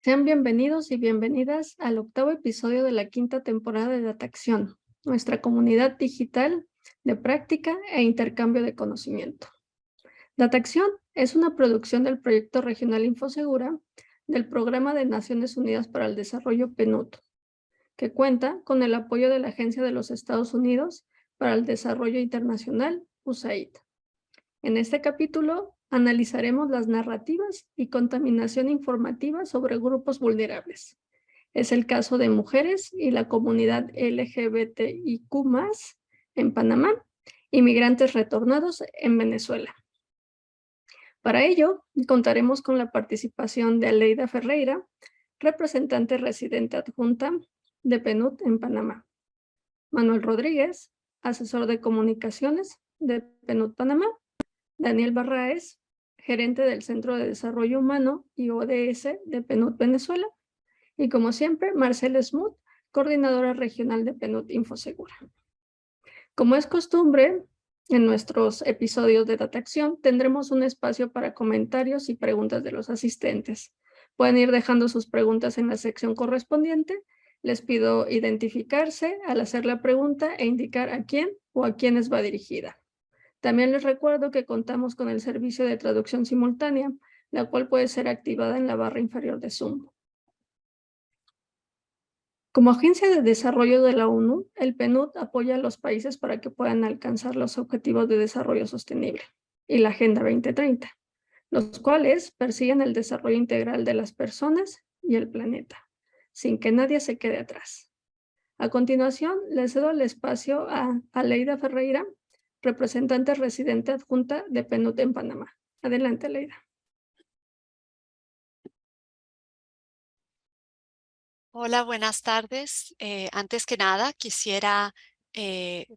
Sean bienvenidos y bienvenidas al octavo episodio de la quinta temporada de Dataacción, nuestra comunidad digital de práctica e intercambio de conocimiento. Dataacción es una producción del Proyecto Regional Infosegura del Programa de Naciones Unidas para el Desarrollo PNUD, que cuenta con el apoyo de la Agencia de los Estados Unidos para el Desarrollo Internacional, USAID. En este capítulo analizaremos las narrativas y contaminación informativa sobre grupos vulnerables. Es el caso de mujeres y la comunidad LGBTIQ+, en Panamá, y migrantes retornados en Venezuela. Para ello, contaremos con la participación de Aleida Ferreira, representante residente adjunta de PNUD en Panamá, Manuel Rodríguez, asesor de comunicaciones de PNUD Panamá, Daniel Barraez, gerente del Centro de Desarrollo Humano y ODS de PNUD Venezuela, y como siempre, Marcela Smoot, coordinadora regional de PNUD Infosegura. Como es costumbre, en nuestros episodios de Dataacción tendremos un espacio para comentarios y preguntas de los asistentes. Pueden ir dejando sus preguntas en la sección correspondiente. Les pido identificarse al hacer la pregunta e indicar a quién o a quiénes va dirigida. También les recuerdo que contamos con el servicio de traducción simultánea, la cual puede ser activada en la barra inferior de Zoom. Como agencia de desarrollo de la ONU, el PNUD apoya a los países para que puedan alcanzar los Objetivos de Desarrollo Sostenible y la Agenda 2030, los cuales persiguen el desarrollo integral de las personas y el planeta, sin que nadie se quede atrás. A continuación, le cedo el espacio a Aleida Ferreira, representante residente adjunta de PNUD en Panamá. Adelante, Aleida. Hola, buenas tardes. Antes que nada, quisiera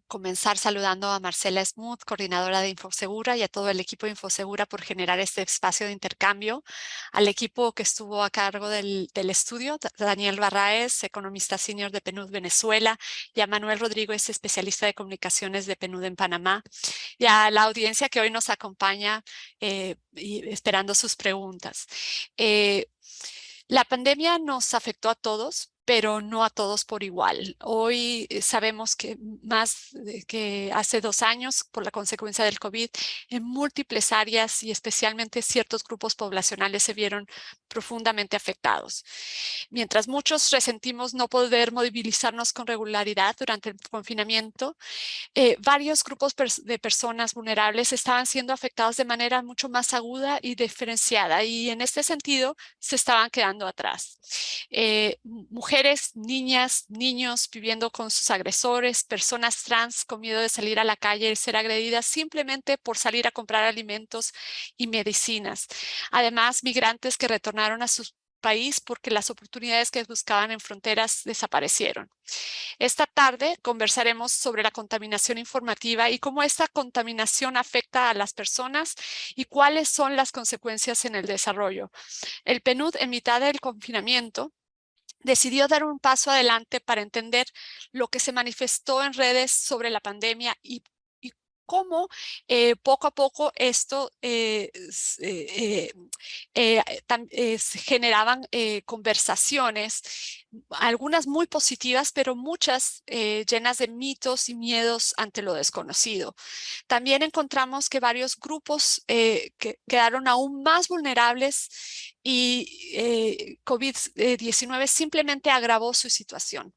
comenzar saludando a Marcela Smoot, coordinadora de Infosegura, y a todo el equipo de Infosegura por generar este espacio de intercambio, al equipo que estuvo a cargo del estudio, Daniel Barraez, economista senior de PNUD Venezuela, y a Manuel Rodríguez, especialista de comunicaciones de PNUD en Panamá, y a la audiencia que hoy nos acompaña y esperando sus preguntas. La pandemia nos afectó a todos, pero no a todos por igual. Hoy sabemos que más que hace 2 años, por la consecuencia del COVID, en múltiples áreas y especialmente ciertos grupos poblacionales se vieron profundamente afectados. Mientras muchos resentimos no poder movilizarnos con regularidad durante el confinamiento, varios grupos de personas vulnerables estaban siendo afectados de manera mucho más aguda y diferenciada, y en este sentido se estaban quedando atrás. Mujeres, niñas, niños viviendo con sus agresores, personas trans con miedo de salir a la calle y ser agredidas simplemente por salir a comprar alimentos y medicinas. Además, migrantes que retornaron a su país porque las oportunidades que buscaban en fronteras desaparecieron. Esta tarde conversaremos sobre la contaminación informativa y cómo esta contaminación afecta a las personas y cuáles son las consecuencias en el desarrollo. El PNUD, en mitad del confinamiento, decidió dar un paso adelante para entender lo que se manifestó en redes sobre la pandemia y cómo poco a poco esto se generaban conversaciones, algunas muy positivas, pero muchas llenas de mitos y miedos ante lo desconocido. También encontramos que varios grupos que quedaron aún más vulnerables y COVID-19 simplemente agravó su situación.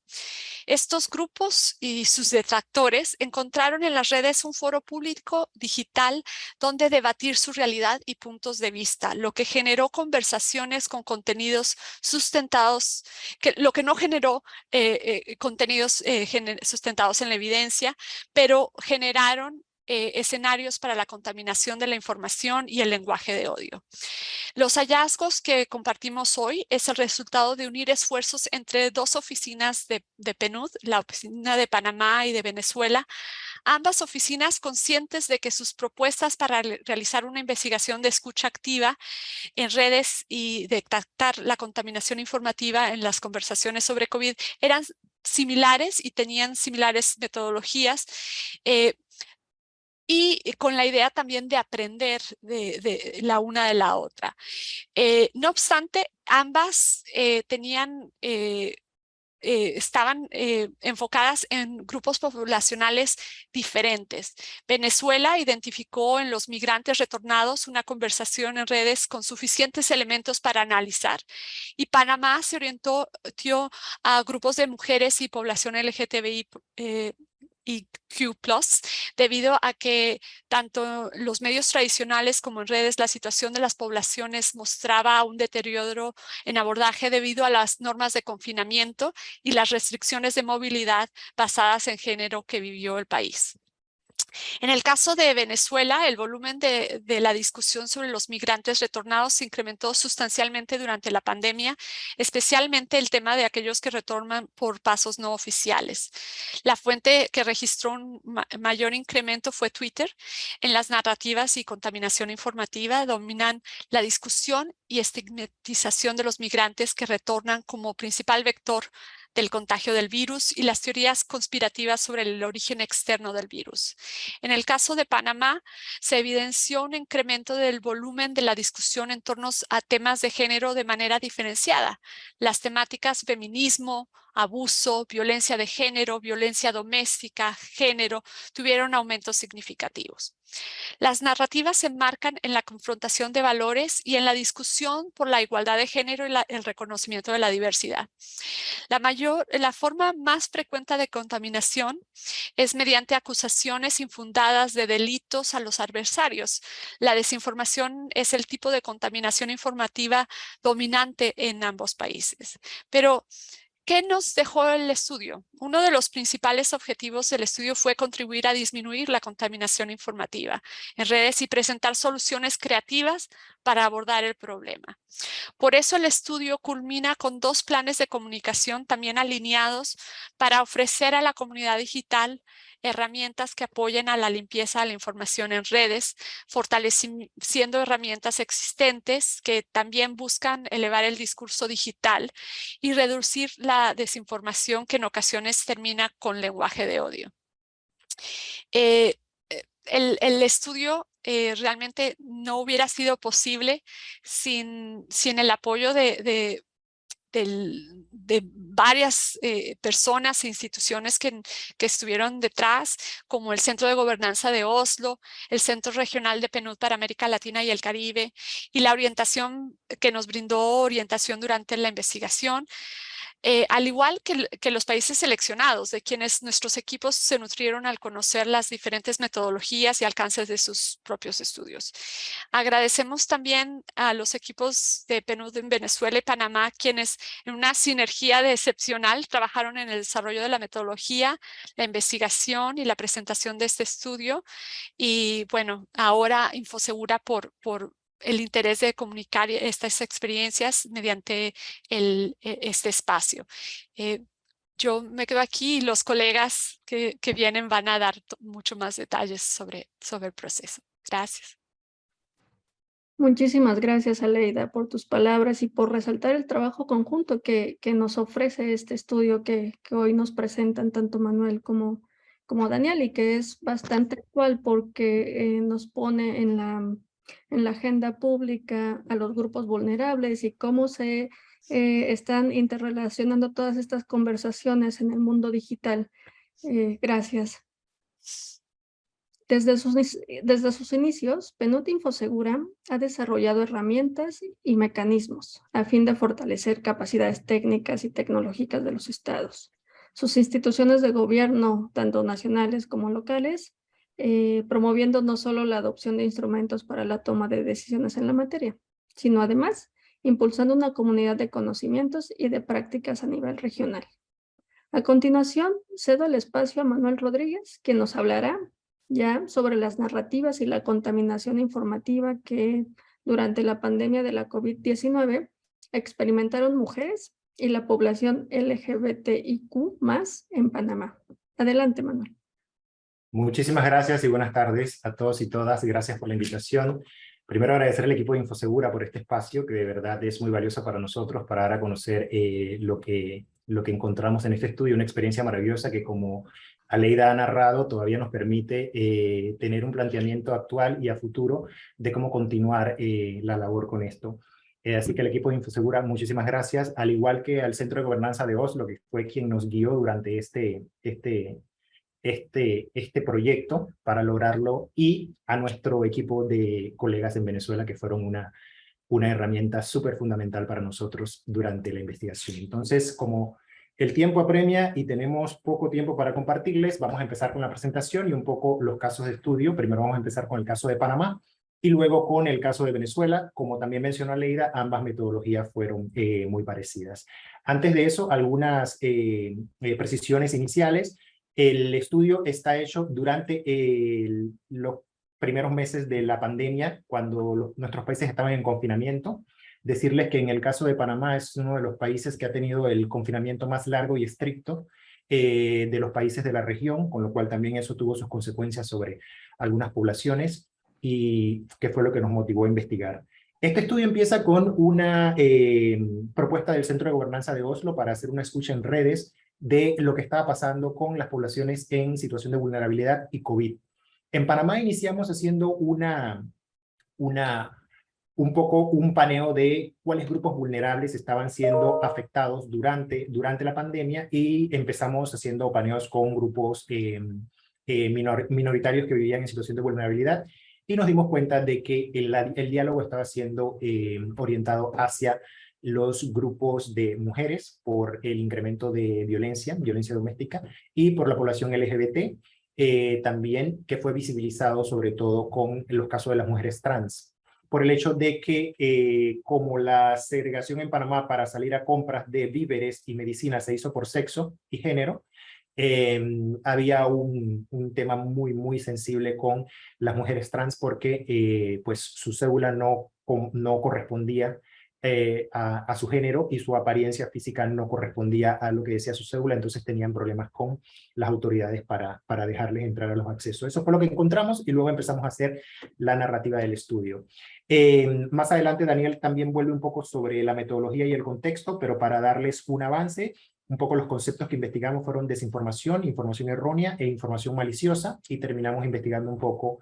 Estos grupos y sus detractores encontraron en las redes un foro público digital donde debatir su realidad y puntos de vista, lo que generó conversaciones con contenidos sustentados, lo que no generó contenidos sustentados en la evidencia, pero generaron escenarios para la contaminación de la información y el lenguaje de odio. Los hallazgos que compartimos hoy es el resultado de unir esfuerzos entre dos oficinas de PNUD, la oficina de Panamá y de Venezuela, ambas oficinas conscientes de que sus propuestas para realizar una investigación de escucha activa en redes y detectar la contaminación informativa en las conversaciones sobre COVID eran similares y tenían similares metodologías. y con la idea también de aprender de la una de la otra. No obstante, ambas estaban enfocadas en grupos poblacionales diferentes. Venezuela identificó en los migrantes retornados una conversación en redes con suficientes elementos para analizar, y Panamá se orientó a grupos de mujeres y población LGTBI y Q+, debido a que tanto los medios tradicionales como en redes la situación de las poblaciones mostraba un deterioro en abordaje debido a las normas de confinamiento y las restricciones de movilidad basadas en género que vivió el país. En el caso de Venezuela, el volumen de la discusión sobre los migrantes retornados se incrementó sustancialmente durante la pandemia, especialmente el tema de aquellos que retornan por pasos no oficiales. La fuente que registró un mayor incremento fue Twitter. En las narrativas y contaminación informativa dominan la discusión y estigmatización de los migrantes que retornan como principal vector del contagio del virus y las teorías conspirativas sobre el origen externo del virus. En el caso de Panamá, se evidenció un incremento del volumen de la discusión en torno a temas de género de manera diferenciada. Las temáticas feminismo, abuso, violencia de género, violencia doméstica, género, tuvieron aumentos significativos. Las narrativas se enmarcan en la confrontación de valores y en la discusión por la igualdad de género y el reconocimiento de la diversidad. La forma más frecuente de contaminación es mediante acusaciones infundadas de delitos a los adversarios. La desinformación es el tipo de contaminación informativa dominante en ambos países. Pero, ¿qué nos dejó el estudio? Uno de los principales objetivos del estudio fue contribuir a disminuir la contaminación informativa en redes y presentar soluciones creativas para abordar el problema. Por eso el estudio culmina con 2 planes de comunicación también alineados para ofrecer a la comunidad digital herramientas que apoyen a la limpieza de la información en redes, fortaleciendo herramientas existentes que también buscan elevar el discurso digital y reducir la desinformación que en ocasiones termina con lenguaje de odio. El estudio realmente no hubiera sido posible sin el apoyo de varias personas e instituciones que estuvieron detrás, como el Centro de Gobernanza de Oslo, el Centro Regional de PNUD para América Latina y el Caribe, y la orientación que nos brindó orientación durante la investigación. Al igual que los países seleccionados, de quienes nuestros equipos se nutrieron al conocer las diferentes metodologías y alcances de sus propios estudios. Agradecemos también a los equipos de PNUD en Venezuela y Panamá, quienes en una sinergia excepcional trabajaron en el desarrollo de la metodología, la investigación y la presentación de este estudio. Y bueno, ahora Infosegura por el interés de comunicar estas experiencias mediante este espacio. Yo me quedo aquí y los colegas que vienen van a dar mucho más detalles sobre el proceso. Gracias. Muchísimas gracias, Aleida, por tus palabras y por resaltar el trabajo conjunto que nos ofrece este estudio que hoy nos presentan tanto Manuel como Daniel, y que es bastante actual porque nos pone en la agenda pública a los grupos vulnerables y cómo se están interrelacionando todas estas conversaciones en el mundo digital. Gracias. Desde sus inicios, PNUD Infosegura ha desarrollado herramientas y mecanismos a fin de fortalecer capacidades técnicas y tecnológicas de los estados. Sus instituciones de gobierno, tanto nacionales como locales, promoviendo no solo la adopción de instrumentos para la toma de decisiones en la materia, sino además impulsando una comunidad de conocimientos y de prácticas a nivel regional. A continuación, cedo el espacio a Manuel Rodríguez, quien nos hablará ya sobre las narrativas y la contaminación informativa que durante la pandemia de la COVID-19 experimentaron mujeres y la población LGBTIQ+ en Panamá. Adelante, Manuel. Muchísimas gracias y buenas tardes a todos y todas. Gracias por la invitación. Primero agradecer al equipo de Infosegura por este espacio que de verdad es muy valioso para nosotros para dar a conocer lo que encontramos en este estudio, una experiencia maravillosa que, como Aleida ha narrado todavía nos permite tener un planteamiento actual y a futuro de cómo continuar la labor con esto. Así que el equipo de Infosegura, muchísimas gracias, al igual que al Centro de Gobernanza de Oslo, que fue quien nos guió durante este proyecto para lograrlo, y a nuestro equipo de colegas en Venezuela, que fueron una herramienta súper fundamental para nosotros durante la investigación. Entonces, como el tiempo apremia y tenemos poco tiempo para compartirles, vamos a empezar con la presentación y un poco los casos de estudio. Primero vamos a empezar con el caso de Panamá y luego con el caso de Venezuela. Como también mencionó Aleida, ambas metodologías fueron muy parecidas. Antes de eso, algunas precisiones iniciales. El estudio está hecho durante los primeros meses de la pandemia, cuando nuestros países estaban en confinamiento. Decirles que en el caso de Panamá es uno de los países que ha tenido el confinamiento más largo y estricto de los países de la región, con lo cual también eso tuvo sus consecuencias sobre algunas poblaciones, y que fue lo que nos motivó a investigar. Este estudio empieza con una propuesta del Centro de Gobernanza de Oslo para hacer una escucha en redes de lo que estaba pasando con las poblaciones en situación de vulnerabilidad y COVID. En Panamá iniciamos haciendo un poco un paneo de cuáles grupos vulnerables estaban siendo afectados durante la pandemia, y empezamos haciendo paneos con grupos minoritarios que vivían en situación de vulnerabilidad, y nos dimos cuenta de que el diálogo estaba siendo orientado hacia los grupos de mujeres por el incremento de violencia doméstica, y por la población LGBT, también, que fue visibilizado sobre todo con los casos de las mujeres trans, por el hecho de que como la segregación en Panamá para salir a compras de víveres y medicinas se hizo por sexo y género, había un tema muy sensible con las mujeres trans, porque pues su cédula no correspondía a su género, y su apariencia física no correspondía a lo que decía su cédula. Entonces tenían problemas con las autoridades para dejarles entrar a los accesos. Eso fue lo que encontramos, y luego empezamos a hacer la narrativa del estudio. Más adelante Daniel también vuelve un poco sobre la metodología y el contexto, pero para darles un avance, un poco los conceptos que investigamos fueron desinformación, información errónea e información maliciosa, y terminamos investigando un poco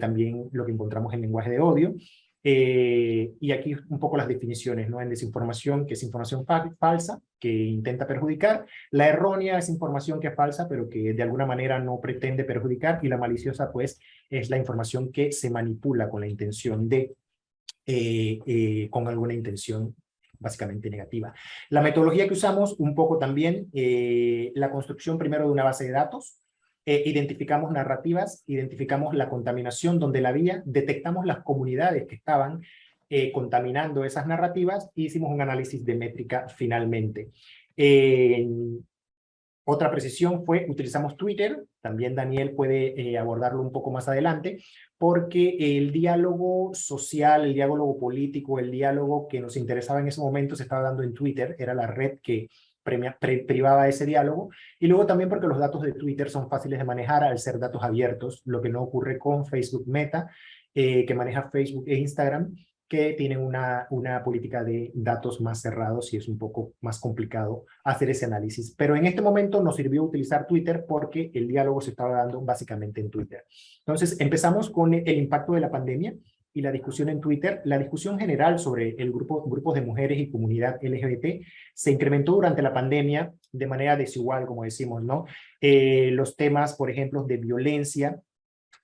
también lo que encontramos en lenguaje de odio. Y aquí un poco las definiciones, ¿no? En desinformación, que es información falsa, que intenta perjudicar; la errónea es información que es falsa, pero que de alguna manera no pretende perjudicar; y la maliciosa, pues, es la información que se manipula con la intención de, con alguna intención básicamente negativa. La metodología que usamos, un poco también, la construcción primero de una base de datos. Identificamos narrativas, identificamos la contaminación donde la había, detectamos las comunidades que estaban contaminando esas narrativas, y hicimos un análisis de métrica finalmente. Otra precisión fue, utilizamos Twitter, también Daniel puede abordarlo un poco más adelante, porque el diálogo social, el diálogo político, el diálogo que nos interesaba en ese momento se estaba dando en Twitter, era la red que privaba ese diálogo, y luego también porque los datos de Twitter son fáciles de manejar al ser datos abiertos, lo que no ocurre con Facebook Meta, que maneja Facebook e Instagram, que tienen una política de datos más cerrados, y es un poco más complicado hacer ese análisis. Pero en este momento nos sirvió utilizar Twitter porque el diálogo se estaba dando básicamente en Twitter. Entonces empezamos con el impacto de la pandemia y la discusión en Twitter. La discusión general sobre el grupos de mujeres y comunidad LGBT se incrementó durante la pandemia de manera desigual, como decimos, ¿no? Los temas, por ejemplo, de violencia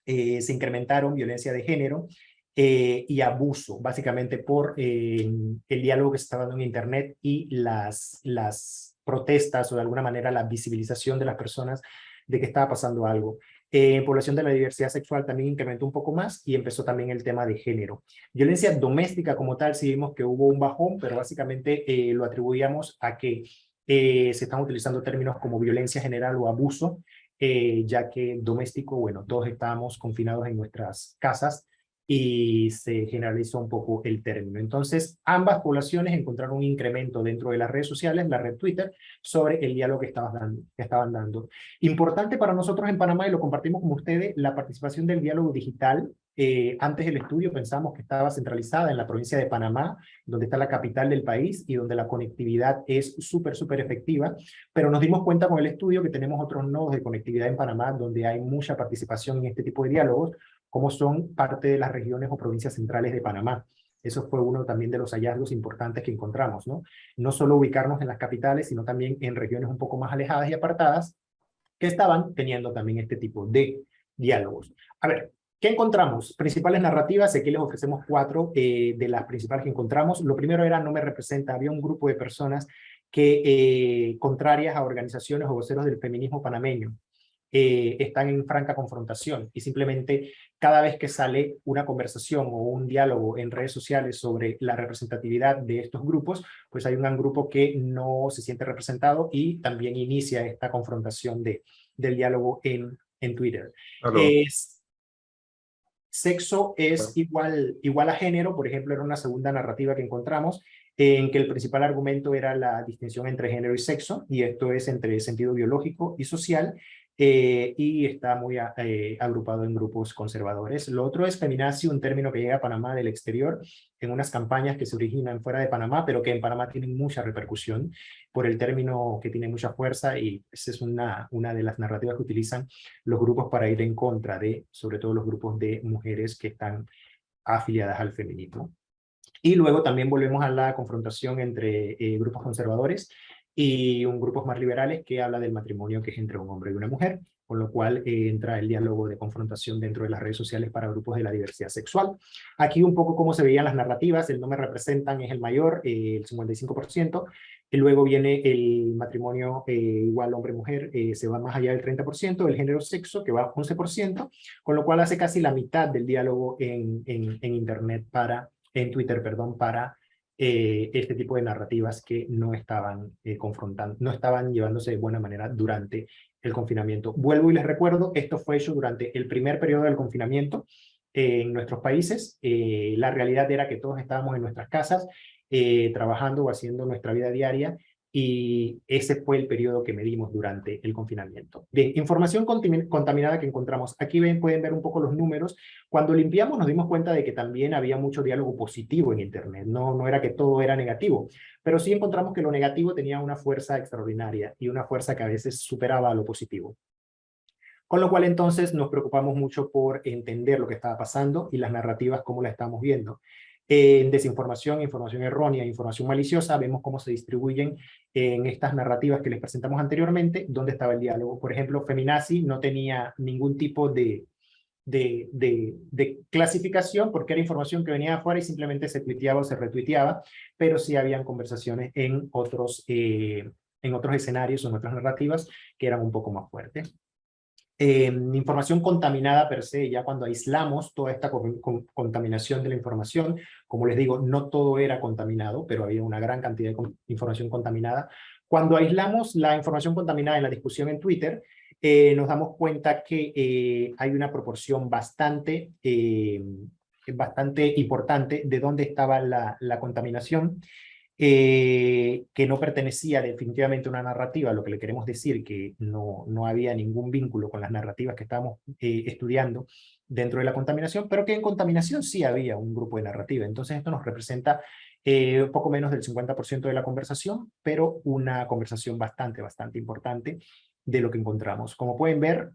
se incrementaron, violencia de género, y abuso, básicamente por el diálogo que se estaba dando en Internet y las protestas, o de alguna manera la visibilización de las personas de que estaba pasando algo. Población de la diversidad sexual también incrementó un poco más, y empezó también el tema de género. Violencia doméstica como tal, sí vimos que hubo un bajón, pero básicamente lo atribuíamos a que se están utilizando términos como violencia general o abuso, ya que doméstico, bueno, todos estábamos confinados en nuestras casas, y se generalizó un poco el término. Entonces, ambas poblaciones encontraron un incremento dentro de las redes sociales, la red Twitter, sobre el diálogo que estaban dando. Importante para nosotros en Panamá, y lo compartimos con ustedes, la participación del diálogo digital, Antes del estudio pensábamos que estaba centralizada en la provincia de Panamá, donde está la capital del país y donde la conectividad es súper efectiva, pero nos dimos cuenta con el estudio que tenemos otros nodos de conectividad en Panamá donde hay mucha participación en este tipo de diálogos, como son parte de las regiones o provincias centrales de Panamá. Eso fue uno también de los hallazgos importantes que encontramos, ¿no? No solo ubicarnos en las capitales, sino también en regiones un poco más alejadas y apartadas, que estaban teniendo también este tipo de diálogos. A ver, ¿qué encontramos? Principales narrativas, aquí les ofrecemos 4 de las principales que encontramos. Lo primero era no me representa, había un grupo de personas que, contrarias a organizaciones o voceros del feminismo panameño, están en franca confrontación y simplemente cada vez que sale una conversación o un diálogo en redes sociales sobre la representatividad de estos grupos, pues hay un gran grupo que no se siente representado y también inicia esta confrontación del diálogo en Twitter. Sexo es igual a género, por ejemplo, era una segunda narrativa que encontramos, en que el principal argumento era la distinción entre género y sexo, y esto es entre sentido biológico y social, y está muy agrupado en grupos conservadores. Lo otro es feminazi, un término que llega a Panamá del exterior, en unas campañas que se originan fuera de Panamá, pero que en Panamá tienen mucha repercusión por el término que tiene mucha fuerza, y esa es una de las narrativas que utilizan los grupos para ir en contra de, sobre todo los grupos de mujeres que están afiliadas al feminismo. Y luego también volvemos a la confrontación entre grupos conservadores y grupos más liberales que habla del matrimonio que es entre un hombre y una mujer, con lo cual entra el diálogo de confrontación dentro de las redes sociales para grupos de la diversidad sexual. Aquí un poco cómo se veían las narrativas, el no me representan es el mayor, el 55%, y luego viene el matrimonio igual hombre-mujer, se va más allá del 30%, el género sexo que va a 11%, con lo cual hace casi la mitad del diálogo en Internet en Twitter, perdón, para este tipo de narrativas que no estaban confrontando, no estaban llevándose de buena manera durante el confinamiento. Vuelvo y les recuerdo, esto fue hecho durante el primer periodo del confinamiento en nuestros países. La realidad era que todos estábamos en nuestras casas trabajando o haciendo nuestra vida diaria, y ese fue el periodo que medimos durante el confinamiento. Bien, información contaminada que encontramos. Aquí pueden ver un poco los números. Cuando limpiamos nos dimos cuenta de que también había mucho diálogo positivo en Internet. No era que todo era negativo, pero sí encontramos que lo negativo tenía una fuerza extraordinaria y una fuerza que a veces superaba a lo positivo. Con lo cual entonces nos preocupamos mucho por entender lo que estaba pasando y las narrativas cómo las estamos viendo. En desinformación, información errónea, información maliciosa, vemos cómo se distribuyen en estas narrativas que les presentamos anteriormente, dónde estaba el diálogo. Por ejemplo, feminazi no tenía ningún tipo de clasificación porque era información que venía de afuera y simplemente se tuiteaba o se retuiteaba, pero sí habían conversaciones en otros escenarios o en otras narrativas que eran un poco más fuertes. Información contaminada per se, ya cuando aislamos toda esta contaminación de la información, como les digo, no todo era contaminado, pero había una gran cantidad de información contaminada. Cuando aislamos la información contaminada en la discusión en Twitter, nos damos cuenta que hay una proporción bastante importante de dónde estaba la contaminación, que no pertenecía definitivamente a una narrativa, lo que le queremos decir que no había ningún vínculo con las narrativas que estábamos estudiando dentro de la contaminación, pero que en contaminación sí había un grupo de narrativa. Entonces esto nos representa poco menos del 50% de la conversación, pero una conversación bastante importante de lo que encontramos. Como pueden ver,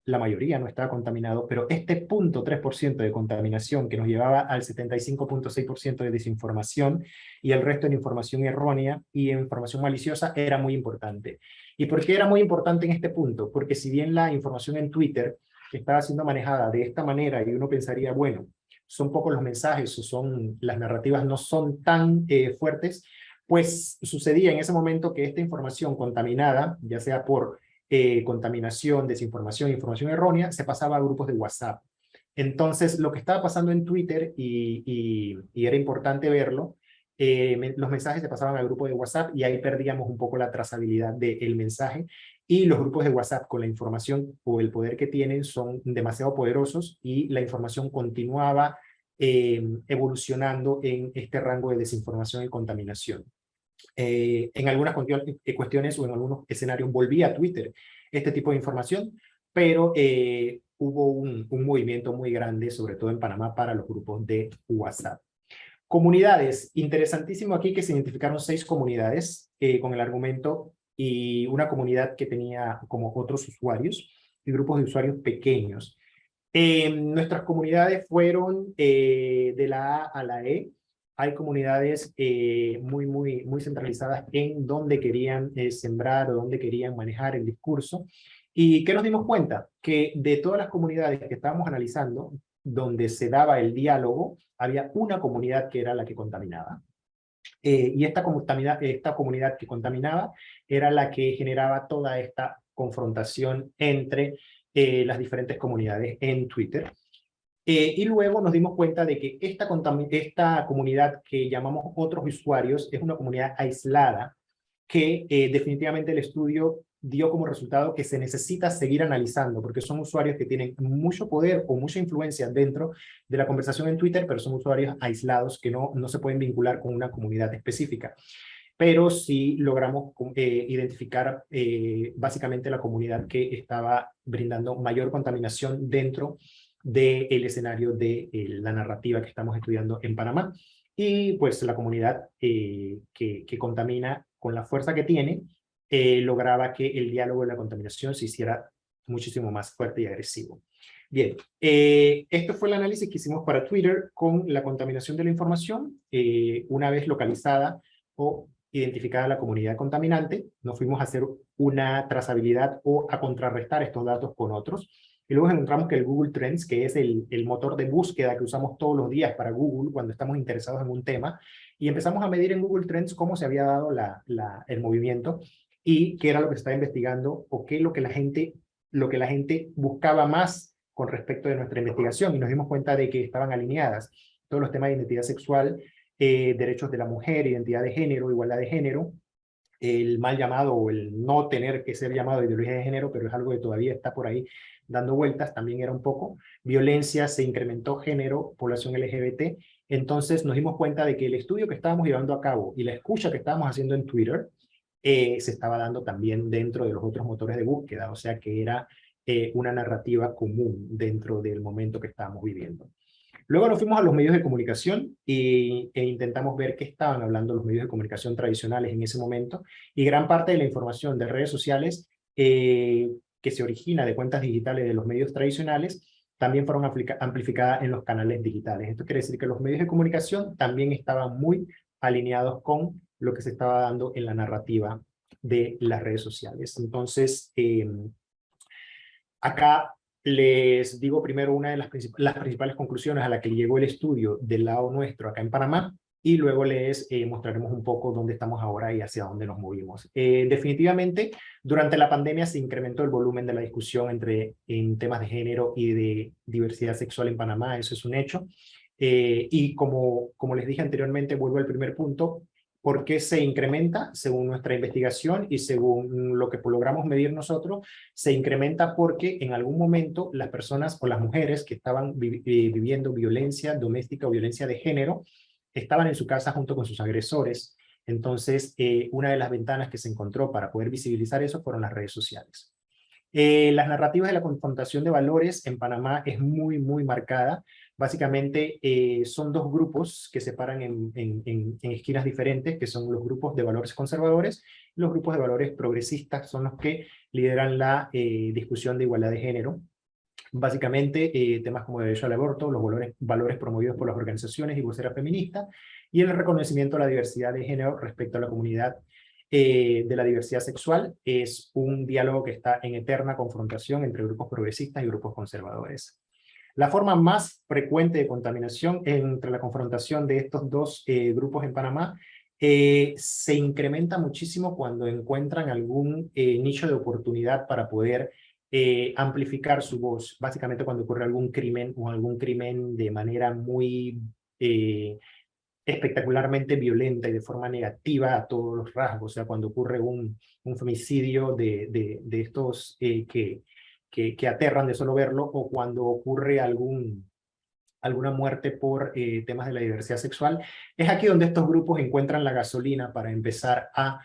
la mayoría no estaba contaminado, pero este 0.3% de contaminación que nos llevaba al 75.6% de desinformación y el resto en información errónea y en información maliciosa era muy importante. ¿Y por qué era muy importante en este punto? Porque si bien la información en Twitter estaba siendo manejada de esta manera y uno pensaría, bueno, son pocos los mensajes o las narrativas no son tan fuertes, pues sucedía en ese momento que esta información contaminada, ya sea por contaminación, desinformación, información errónea, se pasaba a grupos de WhatsApp. Entonces, lo que estaba pasando en Twitter, y era importante verlo, los mensajes se pasaban al grupo de WhatsApp y ahí perdíamos un poco la trazabilidad del mensaje, y los grupos de WhatsApp con la información o el poder que tienen son demasiado poderosos y la información continuaba evolucionando en este rango de desinformación y contaminación. En algunas cuestiones o en algunos escenarios volvía a Twitter este tipo de información, pero hubo un movimiento muy grande, sobre todo en Panamá, para los grupos de WhatsApp. Comunidades, interesantísimo aquí que se identificaron 6 comunidades con el argumento y una comunidad que tenía como otros usuarios y grupos de usuarios pequeños. Nuestras comunidades fueron de la A a la E. Hay comunidades muy centralizadas en dónde querían sembrar o dónde querían manejar el discurso. ¿Y qué nos dimos cuenta? Que de todas las comunidades que estábamos analizando, donde se daba el diálogo, había una comunidad que era la que contaminaba. Y esta comunidad que contaminaba era la que generaba toda esta confrontación entre las diferentes comunidades en Twitter. Y luego nos dimos cuenta de que esta comunidad que llamamos otros usuarios es una comunidad aislada que definitivamente el estudio dio como resultado que se necesita seguir analizando, porque son usuarios que tienen mucho poder o mucha influencia dentro de la conversación en Twitter, pero son usuarios aislados que no se pueden vincular con una comunidad específica. Pero sí logramos identificar básicamente la comunidad que estaba brindando mayor contaminación dentro del escenario de la narrativa que estamos estudiando en Panamá. Y pues la comunidad que contamina con la fuerza que tiene, lograba que el diálogo de la contaminación se hiciera muchísimo más fuerte y agresivo. Bien, esto fue el análisis que hicimos para Twitter con la contaminación de la información. Una vez localizada o identificada la comunidad contaminante, nos fuimos a hacer una trazabilidad o a contrarrestar estos datos con otros. Y luego encontramos que el Google Trends, que es el motor de búsqueda que usamos todos los días para Google cuando estamos interesados en un tema, y empezamos a medir en Google Trends cómo se había dado el movimiento y qué era lo que se estaba investigando o qué es lo que la gente buscaba más con respecto de nuestra investigación. Y nos dimos cuenta de que estaban alineadas todos los temas de identidad sexual, derechos de la mujer, identidad de género, igualdad de género, el mal llamado o el no tener que ser llamado ideología de género, pero es algo que todavía está por ahí dando vueltas, también era un poco. Violencia, se incrementó género, población LGBT. Entonces nos dimos cuenta de que el estudio que estábamos llevando a cabo y la escucha que estábamos haciendo en Twitter se estaba dando también dentro de los otros motores de búsqueda, o sea que era una narrativa común dentro del momento que estábamos viviendo. Luego nos fuimos a los medios de comunicación e intentamos ver qué estaban hablando los medios de comunicación tradicionales en ese momento, y gran parte de la información de redes sociales que se origina de cuentas digitales de los medios tradicionales también fueron amplificadas en los canales digitales. Esto quiere decir que los medios de comunicación también estaban muy alineados con lo que se estaba dando en la narrativa de las redes sociales. Entonces, acá les digo primero una de las principales conclusiones a la que llegó el estudio del lado nuestro acá en Panamá, y luego les mostraremos un poco dónde estamos ahora y hacia dónde nos movimos. Definitivamente, durante la pandemia se incrementó el volumen de la discusión en temas de género y de diversidad sexual en Panamá, eso es un hecho. Y como les dije anteriormente, vuelvo al primer punto, ¿por qué se incrementa? Según nuestra investigación y según lo que logramos medir nosotros, se incrementa porque en algún momento las personas o las mujeres que estaban viviendo violencia doméstica o violencia de género estaban en su casa junto con sus agresores. Entonces, una de las ventanas que se encontró para poder visibilizar eso fueron las redes sociales. Las narrativas de la confrontación de valores en Panamá es muy marcada. Básicamente son dos grupos que se paran en esquinas diferentes, que son los grupos de valores conservadores y los grupos de valores progresistas, son los que lideran la discusión de igualdad de género. Básicamente temas como el derecho al aborto, los valores promovidos por las organizaciones y voceras feministas, y el reconocimiento de la diversidad de género respecto a la comunidad de la diversidad sexual. Es un diálogo que está en eterna confrontación entre grupos progresistas y grupos conservadores. La forma más frecuente de contaminación entre la confrontación de estos dos grupos en Panamá se incrementa muchísimo cuando encuentran algún nicho de oportunidad para poder amplificar su voz, básicamente cuando ocurre algún crimen o algún crimen de manera muy espectacularmente violenta y de forma negativa a todos los rasgos, o sea, cuando ocurre un femicidio de estos que aterran de solo verlo, o cuando ocurre alguna muerte por temas de la diversidad sexual, es aquí donde estos grupos encuentran la gasolina para empezar a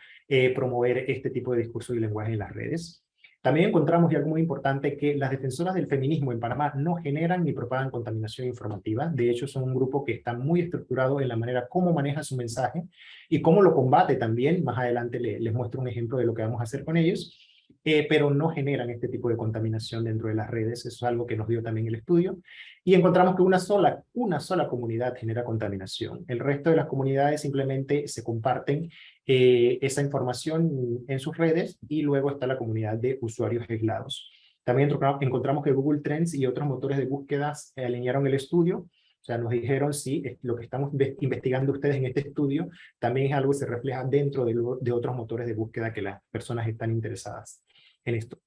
promover este tipo de discurso y lenguaje en las redes. También encontramos, y algo muy importante, que las defensoras del feminismo en Panamá no generan ni propagan contaminación informativa. De hecho, son un grupo que está muy estructurado en la manera como maneja su mensaje y cómo lo combate también. Más adelante les muestro un ejemplo de lo que vamos a hacer con ellos. Pero no generan este tipo de contaminación dentro de las redes. Eso es algo que nos dio también el estudio. Y encontramos que una sola comunidad genera contaminación. El resto de las comunidades simplemente se comparten esa información en sus redes, y luego está la comunidad de usuarios aislados. También encontramos que Google Trends y otros motores de búsquedas alinearon el estudio. O sea, nos dijeron si lo que estamos investigando ustedes en este estudio también es algo que se refleja dentro de otros motores de búsqueda que las personas están interesadas en esto.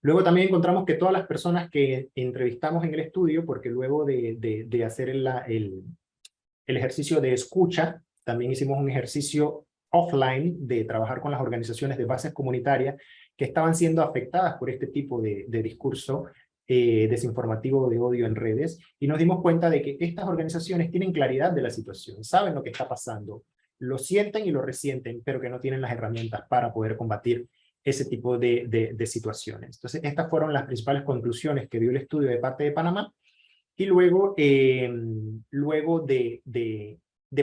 Luego también encontramos que todas las personas que entrevistamos en el estudio, porque luego de hacer el ejercicio de escucha, también hicimos un ejercicio offline de trabajar con las organizaciones de bases comunitarias que estaban siendo afectadas por este tipo de discurso desinformativo de odio en redes, y nos dimos cuenta de que estas organizaciones tienen claridad de la situación, saben lo que está pasando, lo sienten y lo resienten, pero que no tienen las herramientas para poder combatir ese tipo de situaciones. Entonces, estas fueron las principales conclusiones que dio el estudio de parte de Panamá. Y luego, luego de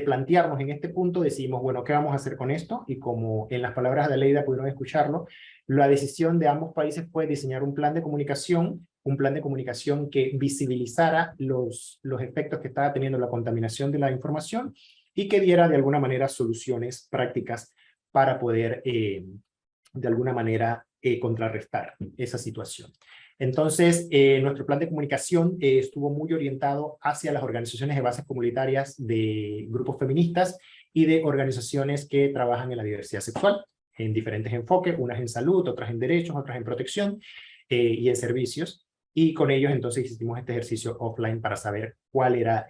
plantearnos en este punto, decidimos, bueno, ¿qué vamos a hacer con esto? Y como en las palabras de Aleida pudieron escucharlo, la decisión de ambos países fue diseñar un plan de comunicación que visibilizara los efectos que estaba teniendo la contaminación de la información y que diera de alguna manera soluciones prácticas para poder de alguna manera contrarrestar esa situación. Entonces, nuestro plan de comunicación estuvo muy orientado hacia las organizaciones de bases comunitarias de grupos feministas y de organizaciones que trabajan en la diversidad sexual, en diferentes enfoques, unas en salud, otras en derechos, otras en protección y en servicios. Y con ellos entonces hicimos este ejercicio offline para saber cuál era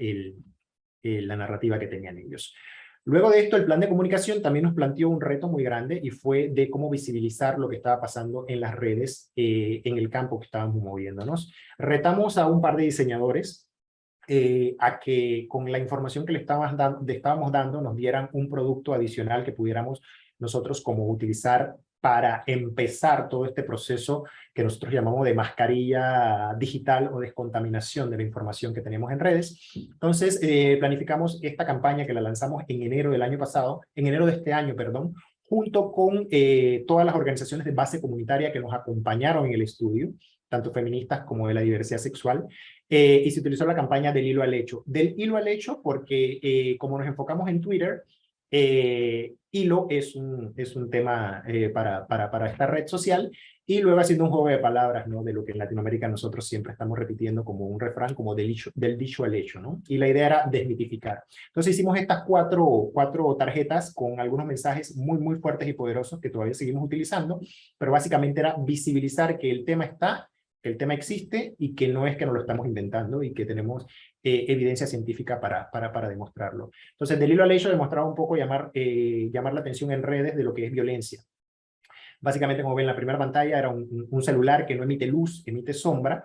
la narrativa que tenían ellos. Luego de esto, el plan de comunicación también nos planteó un reto muy grande, y fue de cómo visibilizar lo que estaba pasando en las redes, en el campo que estábamos moviéndonos. Retamos a un par de diseñadores a que con la información que le estábamos dando nos dieran un producto adicional que pudiéramos nosotros como utilizar para empezar todo este proceso que nosotros llamamos de mascarilla digital o descontaminación de la información que tenemos en redes. Entonces, planificamos esta campaña que la lanzamos en enero de este año, perdón, junto con todas las organizaciones de base comunitaria que nos acompañaron en el estudio, tanto feministas como de la diversidad sexual, y se utilizó la campaña del hilo al hecho. Del hilo al hecho porque como nos enfocamos en Twitter, hilo es un tema para esta red social, y luego haciendo un juego de palabras, ¿no? De lo que en Latinoamérica nosotros siempre estamos repitiendo como un refrán, como del dicho al hecho, ¿no? Y la idea era desmitificar. Entonces hicimos estas cuatro tarjetas con algunos mensajes muy, muy fuertes y poderosos que todavía seguimos utilizando, pero básicamente era visibilizar que el tema está, que el tema existe, y que no es que nos lo estamos inventando, y que tenemos evidencia científica para demostrarlo. Entonces, del hilo al hecho demostraba un poco llamar la atención en redes de lo que es violencia. Básicamente, como ven en la primera pantalla, era un celular que no emite luz, emite sombra,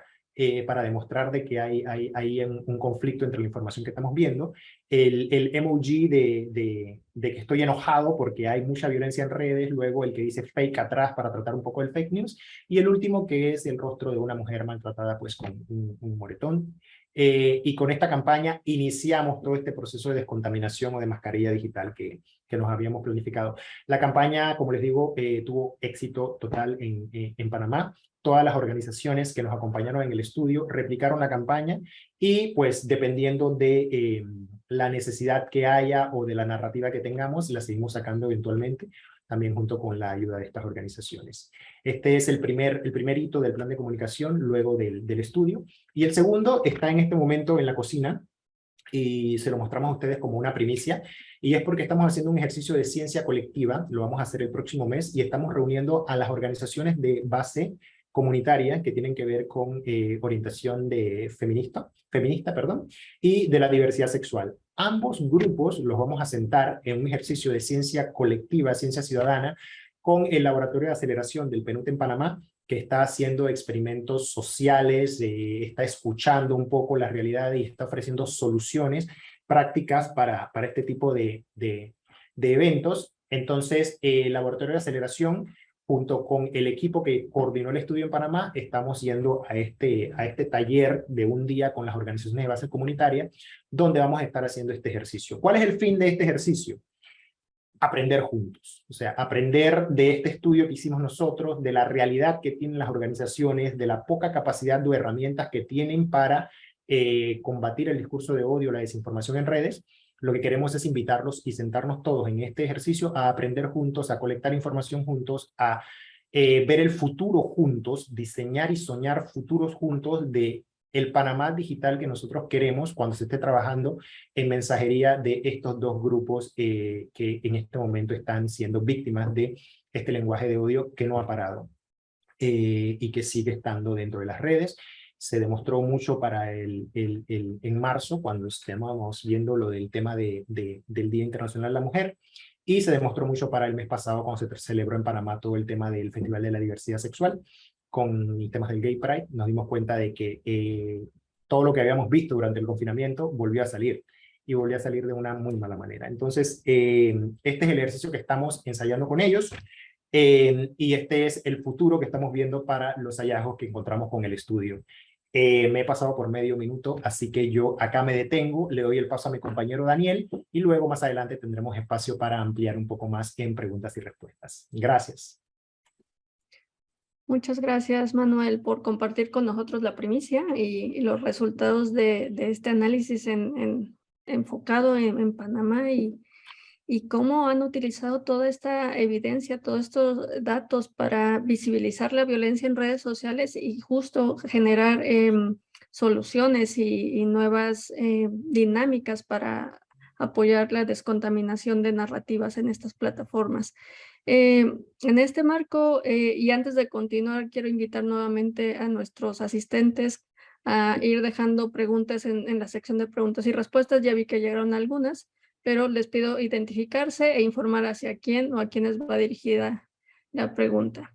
para demostrar de que hay un conflicto entre la información que estamos viendo. El emoji de que estoy enojado porque hay mucha violencia en redes, luego el que dice fake atrás para tratar un poco el fake news, y el último que es el rostro de una mujer maltratada pues con un moretón. Y con esta campaña iniciamos todo este proceso de descontaminación o de mascarilla digital que nos habíamos planificado. La campaña, como les digo, tuvo éxito total en Panamá. Todas las organizaciones que nos acompañaron en el estudio replicaron la campaña, y pues dependiendo de la necesidad que haya o de la narrativa que tengamos, la seguimos sacando eventualmente, también junto con la ayuda de estas organizaciones. Este es el primer hito del plan de comunicación luego del estudio. Y el segundo está en este momento en la cocina, y se lo mostramos a ustedes como una primicia, y es porque estamos haciendo un ejercicio de ciencia colectiva, lo vamos a hacer el próximo mes, y estamos reuniendo a las organizaciones de base comunitaria que tienen que ver con orientación feminista, y de la diversidad sexual. Ambos grupos los vamos a sentar en un ejercicio de ciencia colectiva, ciencia ciudadana, con el Laboratorio de Aceleración del PNUD en Panamá, que está haciendo experimentos sociales, está escuchando un poco la realidad y está ofreciendo soluciones prácticas para este tipo de eventos. Entonces, el Laboratorio de Aceleración junto con el equipo que coordinó el estudio en Panamá, estamos yendo a este taller de un día con las organizaciones de base comunitaria, donde vamos a estar haciendo este ejercicio. ¿Cuál es el fin de este ejercicio? Aprender juntos, o sea, aprender de este estudio que hicimos nosotros, de la realidad que tienen las organizaciones, de la poca capacidad de herramientas que tienen para combatir el discurso de odio, la desinformación en redes. Lo que queremos es invitarlos y sentarnos todos en este ejercicio a aprender juntos, a colectar información juntos, a ver el futuro juntos, diseñar y soñar futuros juntos de el Panamá digital que nosotros queremos cuando se esté trabajando en mensajería de estos dos grupos que en este momento están siendo víctimas de este lenguaje de odio que no ha parado y que sigue estando dentro de las redes. Se demostró mucho para en marzo, cuando estábamos viendo lo del tema del Día Internacional de la Mujer, y se demostró mucho para el mes pasado, cuando se celebró en Panamá todo el tema del Festival de la Diversidad Sexual, con temas del Gay Pride. Nos dimos cuenta de que todo lo que habíamos visto durante el confinamiento volvió a salir, y volvió a salir de una muy mala manera. Entonces, este es el ejercicio que estamos ensayando con ellos, y este es el futuro que estamos viendo para los hallazgos que encontramos con el estudio. Me he pasado por medio minuto, así que yo acá me detengo, le doy el paso a mi compañero Daniel, y luego más adelante tendremos espacio para ampliar un poco más en preguntas y respuestas. Gracias. Muchas gracias, Manuel, por compartir con nosotros la primicia y los resultados de este análisis enfocado en Panamá y cómo han utilizado toda esta evidencia, todos estos datos para visibilizar la violencia en redes sociales y justo generar soluciones y nuevas dinámicas para apoyar la descontaminación de narrativas en estas plataformas. En este marco, y antes de continuar, quiero invitar nuevamente a nuestros asistentes a ir dejando preguntas en la sección de preguntas y respuestas. Ya vi que llegaron algunas, pero les pido identificarse e informar hacia quién o a quiénes va dirigida la pregunta.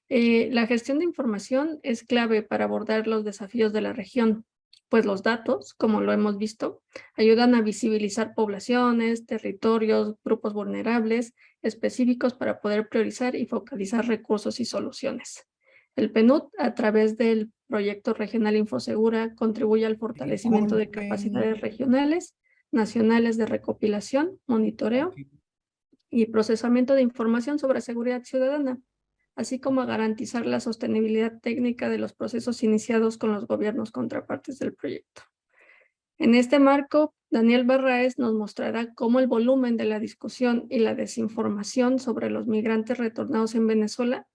La gestión de información es clave para abordar los desafíos de la región, pues los datos, como lo hemos visto, ayudan a visibilizar poblaciones, territorios, grupos vulnerables específicos para poder priorizar y focalizar recursos y soluciones. El PNUD, a través del proyecto regional Infosegura, contribuye al fortalecimiento de capacidades regionales, nacionales de recopilación, monitoreo y procesamiento de información sobre seguridad ciudadana, así como a garantizar la sostenibilidad técnica de los procesos iniciados con los gobiernos contrapartes del proyecto. En este marco, Daniel Barraez nos mostrará cómo el volumen de la discusión y la desinformación sobre los migrantes retornados en Venezuela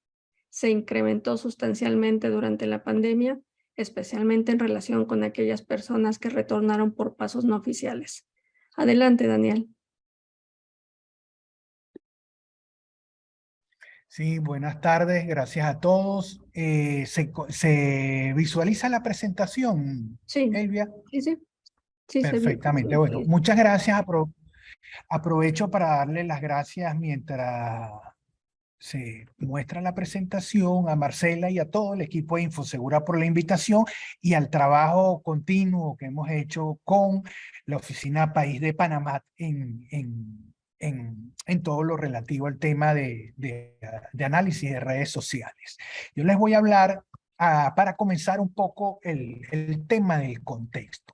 se incrementó sustancialmente durante la pandemia, especialmente en relación con aquellas personas que retornaron por pasos no oficiales. Adelante, Daniel. Sí, buenas tardes, gracias a todos. ¿Se visualiza la presentación, Sí, Elvia? Sí, perfectamente. Bueno, muchas gracias. Aprovecho para darle las gracias mientras se muestra la presentación a Marcela y a todo el equipo de Infosegura por la invitación y al trabajo continuo que hemos hecho con la Oficina País de Panamá en todo lo relativo al tema de análisis de redes sociales. Yo les voy a hablar para comenzar un poco el tema del contexto.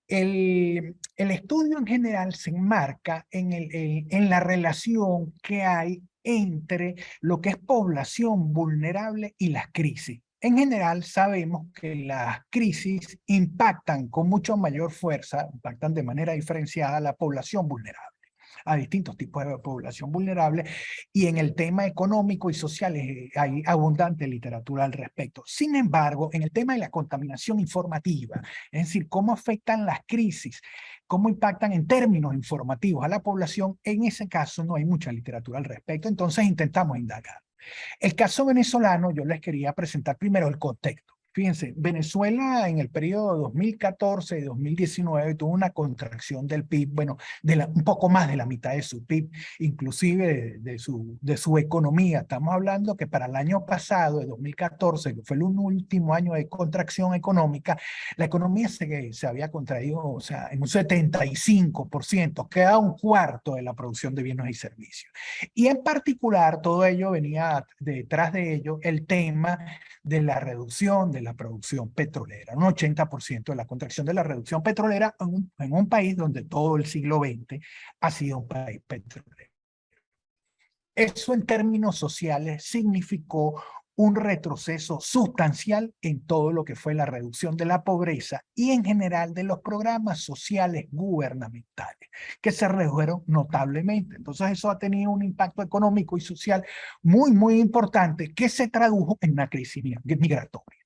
El estudio en general se enmarca en la relación que hay entre lo que es población vulnerable y las crisis. En general sabemos que las crisis impactan con mucho mayor fuerza, impactan de manera diferenciada a la población vulnerable, a distintos tipos de población vulnerable, y en el tema económico y social hay abundante literatura al respecto. Sin embargo, en el tema de la contaminación informativa, es decir, cómo afectan las crisis, cómo impactan en términos informativos a la población, en ese caso no hay mucha literatura al respecto, entonces intentamos indagar. El caso venezolano, yo les quería presentar primero el contexto. Fíjense, Venezuela en el periodo 2014 y 2019 tuvo una contracción del PIB, bueno, un poco más de la mitad de su PIB, inclusive de su economía. Estamos hablando que para el año pasado, de 2014, que fue el último año de contracción económica, la economía se había contraído, o sea, en un 75%, queda un cuarto de la producción de bienes y servicios. Y en particular, todo ello venía detrás de ello el tema de la reducción de la producción petrolera, un 80% de la contracción de la reducción petrolera en un país donde todo el siglo XX ha sido un país petrolero. Eso en términos sociales significó un retroceso sustancial en todo lo que fue la reducción de la pobreza y en general de los programas sociales gubernamentales, que se redujeron notablemente. Entonces eso ha tenido un impacto económico y social muy, muy importante que se tradujo en una crisis migratoria.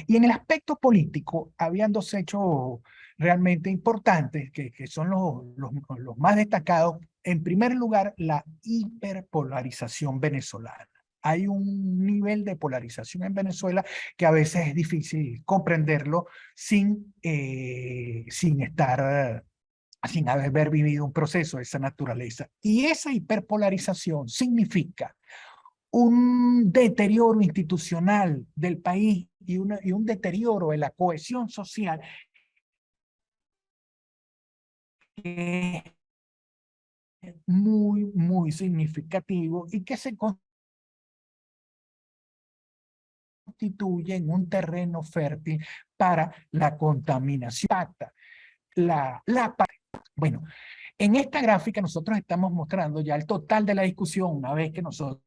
Y en el aspecto político, habían dos hechos realmente importantes que son los más destacados. En primer lugar, la hiperpolarización venezolana. Hay un nivel de polarización en Venezuela que a veces es difícil comprenderlo sin haber vivido un proceso de esa naturaleza. Y esa hiperpolarización significa un deterioro institucional del país y un deterioro de la cohesión social que es muy, muy significativo y que se constituye en un terreno fértil para la contaminación. Bueno, en esta gráfica nosotros estamos mostrando ya el total de la discusión. Una vez que nosotros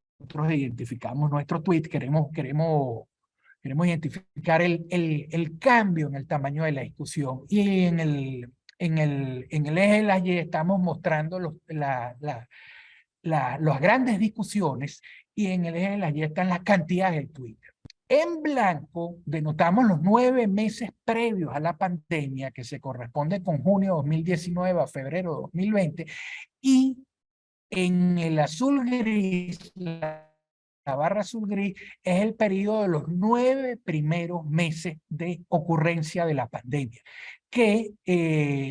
identificamos nuestro tweet, queremos identificar el cambio en el tamaño de la discusión. Y en el eje de las Y estamos mostrando las grandes discusiones, y en el eje de las Y están las cantidades de Twitter. En blanco denotamos los 9 meses previos a la pandemia, que se corresponde con junio de 2019 a febrero de 2020, y en el azul gris, la barra azul gris, es el periodo de los 9 primeros meses de ocurrencia de la pandemia, que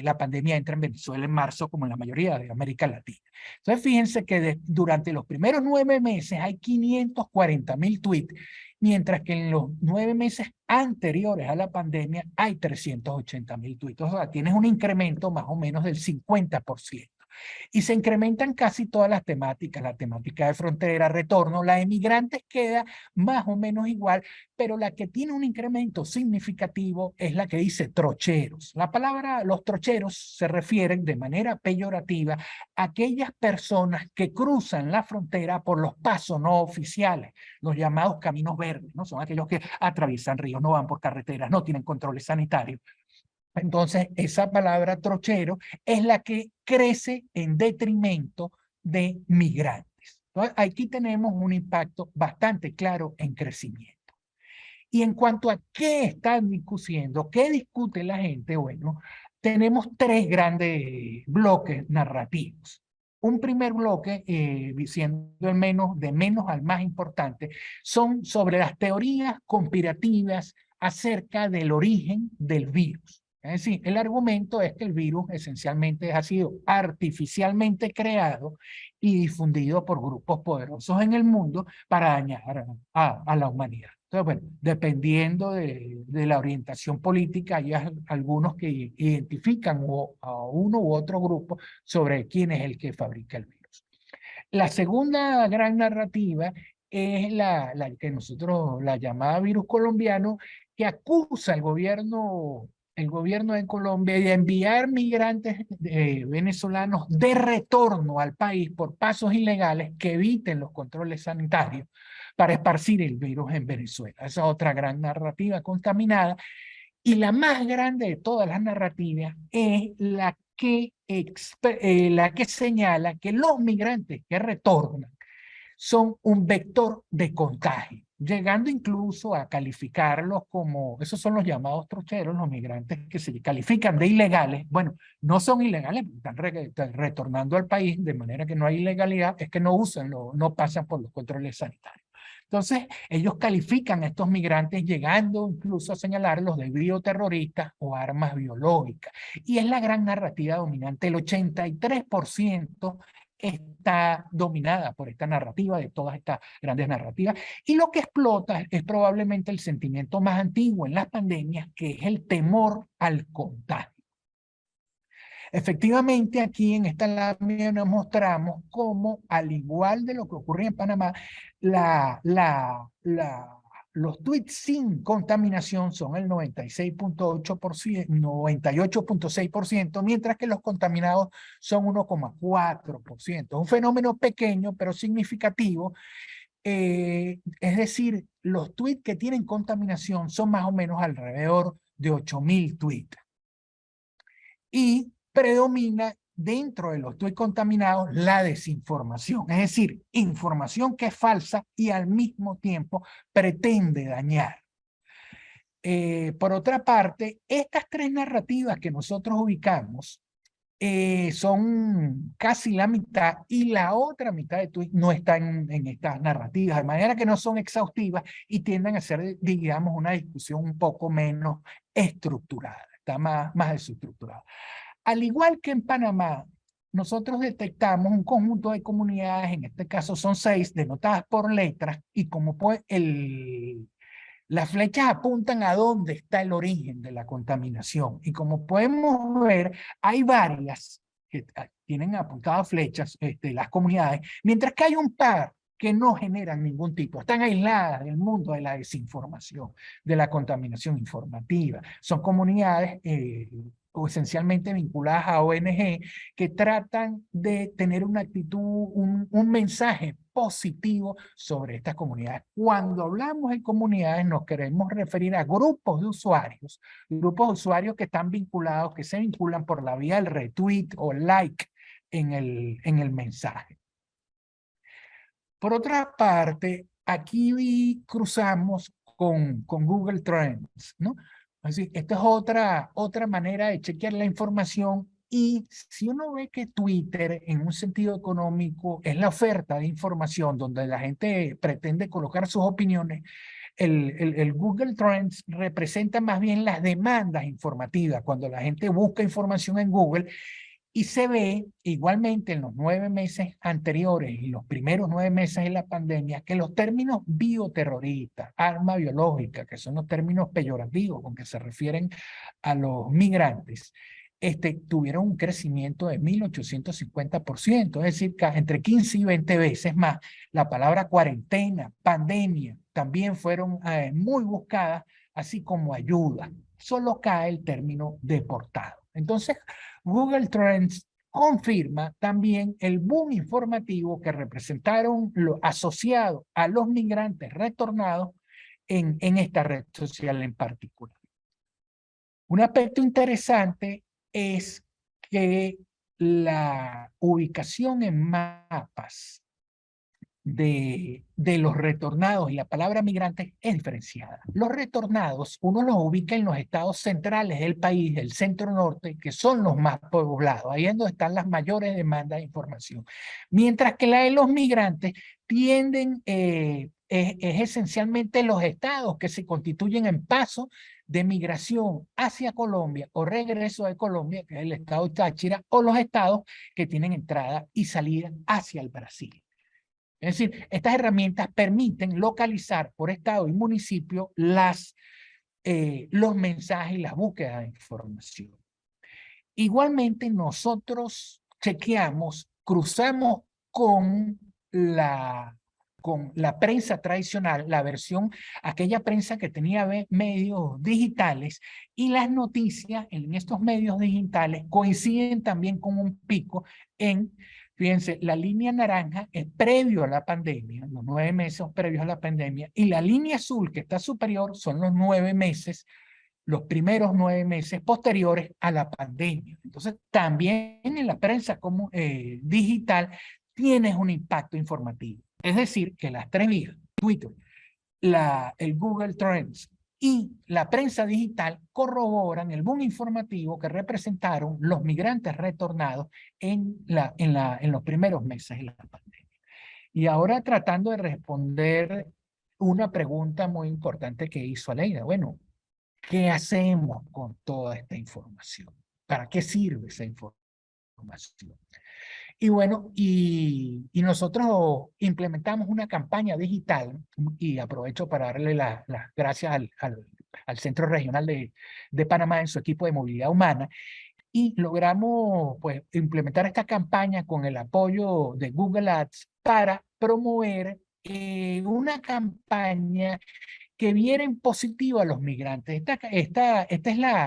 la pandemia entra en Venezuela en marzo, como en la mayoría de América Latina. Entonces fíjense que durante los primeros 9 meses hay 540.000 tweets, mientras que en los 9 meses anteriores a la pandemia hay 380.000 tweets. O sea, tienes un incremento más o menos del 50%. Y se incrementan casi todas las temáticas, la temática de frontera, retorno, la de migrantes queda más o menos igual, pero la que tiene un incremento significativo es la que dice trocheros. La palabra, los trocheros, se refieren de manera peyorativa a aquellas personas que cruzan la frontera por los pasos no oficiales, los llamados caminos verdes, ¿no? Son aquellos que atraviesan ríos, no van por carreteras, no tienen controles sanitarios. Entonces, esa palabra trochero es la que crece en detrimento de migrantes. Entonces, aquí tenemos un impacto bastante claro en crecimiento. Y en cuanto a qué están discutiendo, qué discute la gente, bueno, tenemos 3 grandes bloques narrativos. Un primer bloque, siendo de menos al más importante, son sobre las teorías conspirativas acerca del origen del virus. Es decir, el argumento es que el virus esencialmente ha sido artificialmente creado y difundido por grupos poderosos en el mundo para dañar a la humanidad. Entonces, bueno, dependiendo de la orientación política, hay algunos que identifican a uno u otro grupo sobre quién es el que fabrica el virus. La segunda gran narrativa es la que nosotros la llamada virus colombiano, que acusa al gobierno de Colombia de enviar migrantes venezolanos de retorno al país por pasos ilegales que eviten los controles sanitarios para esparcir el virus en Venezuela. Esa es otra gran narrativa contaminada. Y la más grande de todas las narrativas es la que señala que los migrantes que retornan son un vector de contagio, llegando incluso a calificarlos como, esos son los llamados trocheros, los migrantes que se califican de ilegales. Bueno, no son ilegales, están retornando al país, de manera que no hay ilegalidad, es que no pasan por los controles sanitarios. Entonces, ellos califican a estos migrantes llegando incluso a señalarlos de bioterroristas o armas biológicas. Y es la gran narrativa dominante. El 83% está dominada por esta narrativa, de todas estas grandes narrativas. Y lo que explota es probablemente el sentimiento más antiguo en las pandemias, que es el temor al contagio. Efectivamente, aquí en esta lámina nos mostramos cómo, al igual de lo que ocurría en Panamá, los tweets sin contaminación son el 96.8%, 98.6%, mientras que los contaminados son 1,4%. Es un fenómeno pequeño, pero significativo. Es decir, los tweets que tienen contaminación son más o menos alrededor de 8.000 tweets. Y predomina dentro de los tweets contaminados la desinformación, es decir, información que es falsa y al mismo tiempo pretende dañar. Por otra parte, estas tres narrativas que nosotros ubicamos son casi la mitad, y la otra mitad de tweets no están en estas narrativas, de manera que no son exhaustivas y tienden a ser, digamos, una discusión un poco menos estructurada, está más desestructurada. Al igual que en Panamá, nosotros detectamos un conjunto de comunidades, en este caso son 6, denotadas por letras, y como las flechas apuntan a dónde está el origen de la contaminación. Y como podemos ver, hay varias que tienen apuntadas flechas, las comunidades, mientras que hay un par que no generan ningún tipo, están aisladas del mundo de la desinformación, de la contaminación informativa. Son comunidades o esencialmente vinculadas a ONG que tratan de tener una actitud, un mensaje positivo sobre estas comunidades. Cuando hablamos de comunidades nos queremos referir a grupos de usuarios que están vinculados, que se vinculan por la vía del retweet o like en el mensaje. Por otra parte, aquí cruzamos con Google Trends, ¿no? Así, esta es otra manera de chequear la información, y si uno ve que Twitter, en un sentido económico, es la oferta de información donde la gente pretende colocar sus opiniones, el Google Trends representa más bien las demandas informativas, cuando la gente busca información en Google. Y se ve igualmente en los 9 meses anteriores y los primeros 9 meses de la pandemia que los términos bioterroristas, arma biológica, que son los términos peyorativos con que se refieren a los migrantes, tuvieron un crecimiento de 1850%, es decir, entre 15 y 20 veces más. La palabra cuarentena, pandemia, también fueron muy buscadas, así como ayuda. Solo cae el término deportado. Entonces, Google Trends confirma también el boom informativo que representaron lo asociado a los migrantes retornados en esta red social en particular. Un aspecto interesante es que la ubicación en mapas de los retornados y la palabra migrantes es diferenciada. Los retornados, uno los ubica en los estados centrales del país, del centro norte, que son los más poblados, ahí es donde están las mayores demandas de información. Mientras que la de los migrantes tienden, es esencialmente los estados que se constituyen en paso de migración hacia Colombia o regreso de Colombia, que es el estado de Táchira, o los estados que tienen entrada y salida hacia el Brasil. Es decir, estas herramientas permiten localizar por estado y municipio los mensajes y las búsquedas de información. Igualmente nosotros chequeamos, cruzamos con la prensa tradicional, la versión, aquella prensa que tenía medios digitales, y las noticias en estos medios digitales coinciden también con un pico en, fíjense, la línea naranja es previo a la pandemia, los 9 meses previos a la pandemia, y la línea azul que está superior son los 9 meses, los primeros 9 meses posteriores a la pandemia. Entonces, también en la prensa como digital tienes un impacto informativo. Es decir, que las tres vías, Twitter, el Google Trends y la prensa digital, corroboran el boom informativo que representaron los migrantes retornados en los primeros meses de la pandemia. Y ahora, tratando de responder una pregunta muy importante que hizo Aleida. Bueno, ¿qué hacemos con toda esta información? ¿Para qué sirve esa información? Y bueno, y nosotros implementamos una campaña digital, y aprovecho para darle las gracias al Centro Regional de Panamá en su equipo de movilidad humana, y logramos pues implementar esta campaña con el apoyo de Google Ads para promover una campaña que viera en positivo a los migrantes. Esta es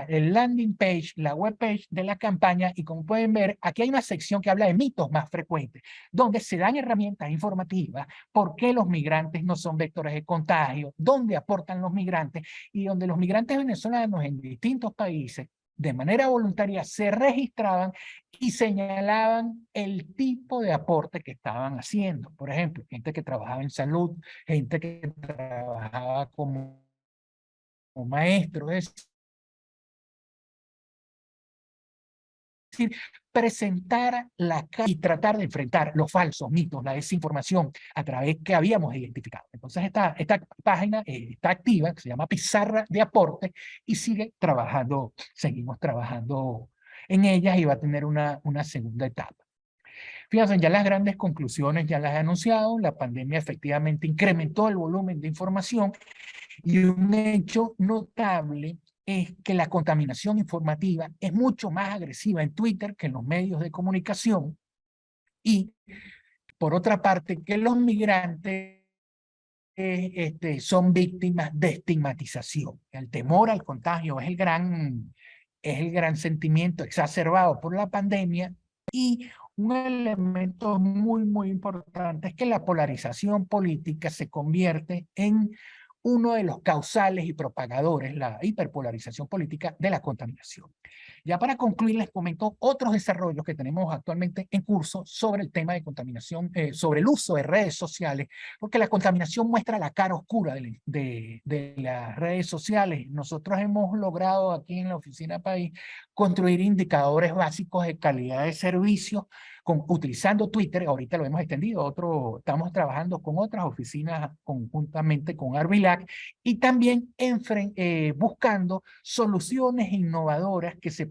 el landing page, la web page de la campaña, y como pueden ver, aquí hay una sección que habla de mitos más frecuentes, donde se dan herramientas informativas, por qué los migrantes no son vectores de contagio, dónde aportan los migrantes, y donde los migrantes venezolanos en distintos países de manera voluntaria se registraban y señalaban el tipo de aporte que estaban haciendo. Por ejemplo, gente que trabajaba en salud, gente que trabajaba como maestro, es decir, presentar y tratar de enfrentar los falsos mitos, la desinformación a través que habíamos identificado. Entonces esta página está activa, se llama Pizarra de Aporte, y sigue trabajando, seguimos trabajando en ellas, y va a tener una segunda etapa. Fíjense, ya las grandes conclusiones ya las he anunciado. La pandemia efectivamente incrementó el volumen de información, y un hecho notable es que la contaminación informativa es mucho más agresiva en Twitter que en los medios de comunicación, y por otra parte que los migrantes son víctimas de estigmatización. El temor al contagio es el gran sentimiento exacerbado por la pandemia, y un elemento muy importante es que la polarización política se convierte en uno de los causales y propagadores, la hiperpolarización política, de la contaminación. Ya para concluir, les comento otros desarrollos que tenemos actualmente en curso sobre el tema de contaminación, sobre el uso de redes sociales, porque la contaminación muestra la cara oscura de las redes sociales. Nosotros hemos logrado aquí en la Oficina País construir indicadores básicos de calidad de servicio utilizando Twitter. Ahorita lo hemos extendido, estamos trabajando con otras oficinas conjuntamente con Arvilac, y también buscando soluciones innovadoras que se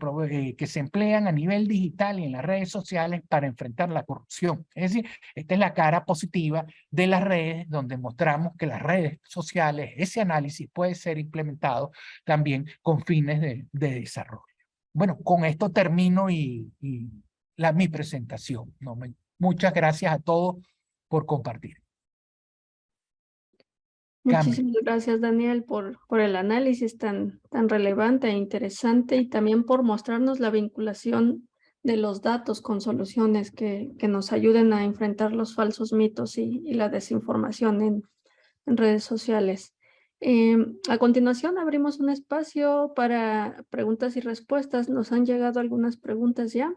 emplean a nivel digital y en las redes sociales para enfrentar la corrupción. Es decir, esta es la cara positiva de las redes, donde mostramos que las redes sociales, ese análisis puede ser implementado también con fines de desarrollo. Bueno, con esto termino mi presentación. Muchas gracias a todos por compartir. Muchísimas gracias, Daniel, por el análisis tan relevante e interesante, y también por mostrarnos la vinculación de los datos con soluciones que nos ayuden a enfrentar los falsos mitos y la desinformación en redes sociales. A continuación, abrimos un espacio para preguntas y respuestas. Nos han llegado algunas preguntas ya.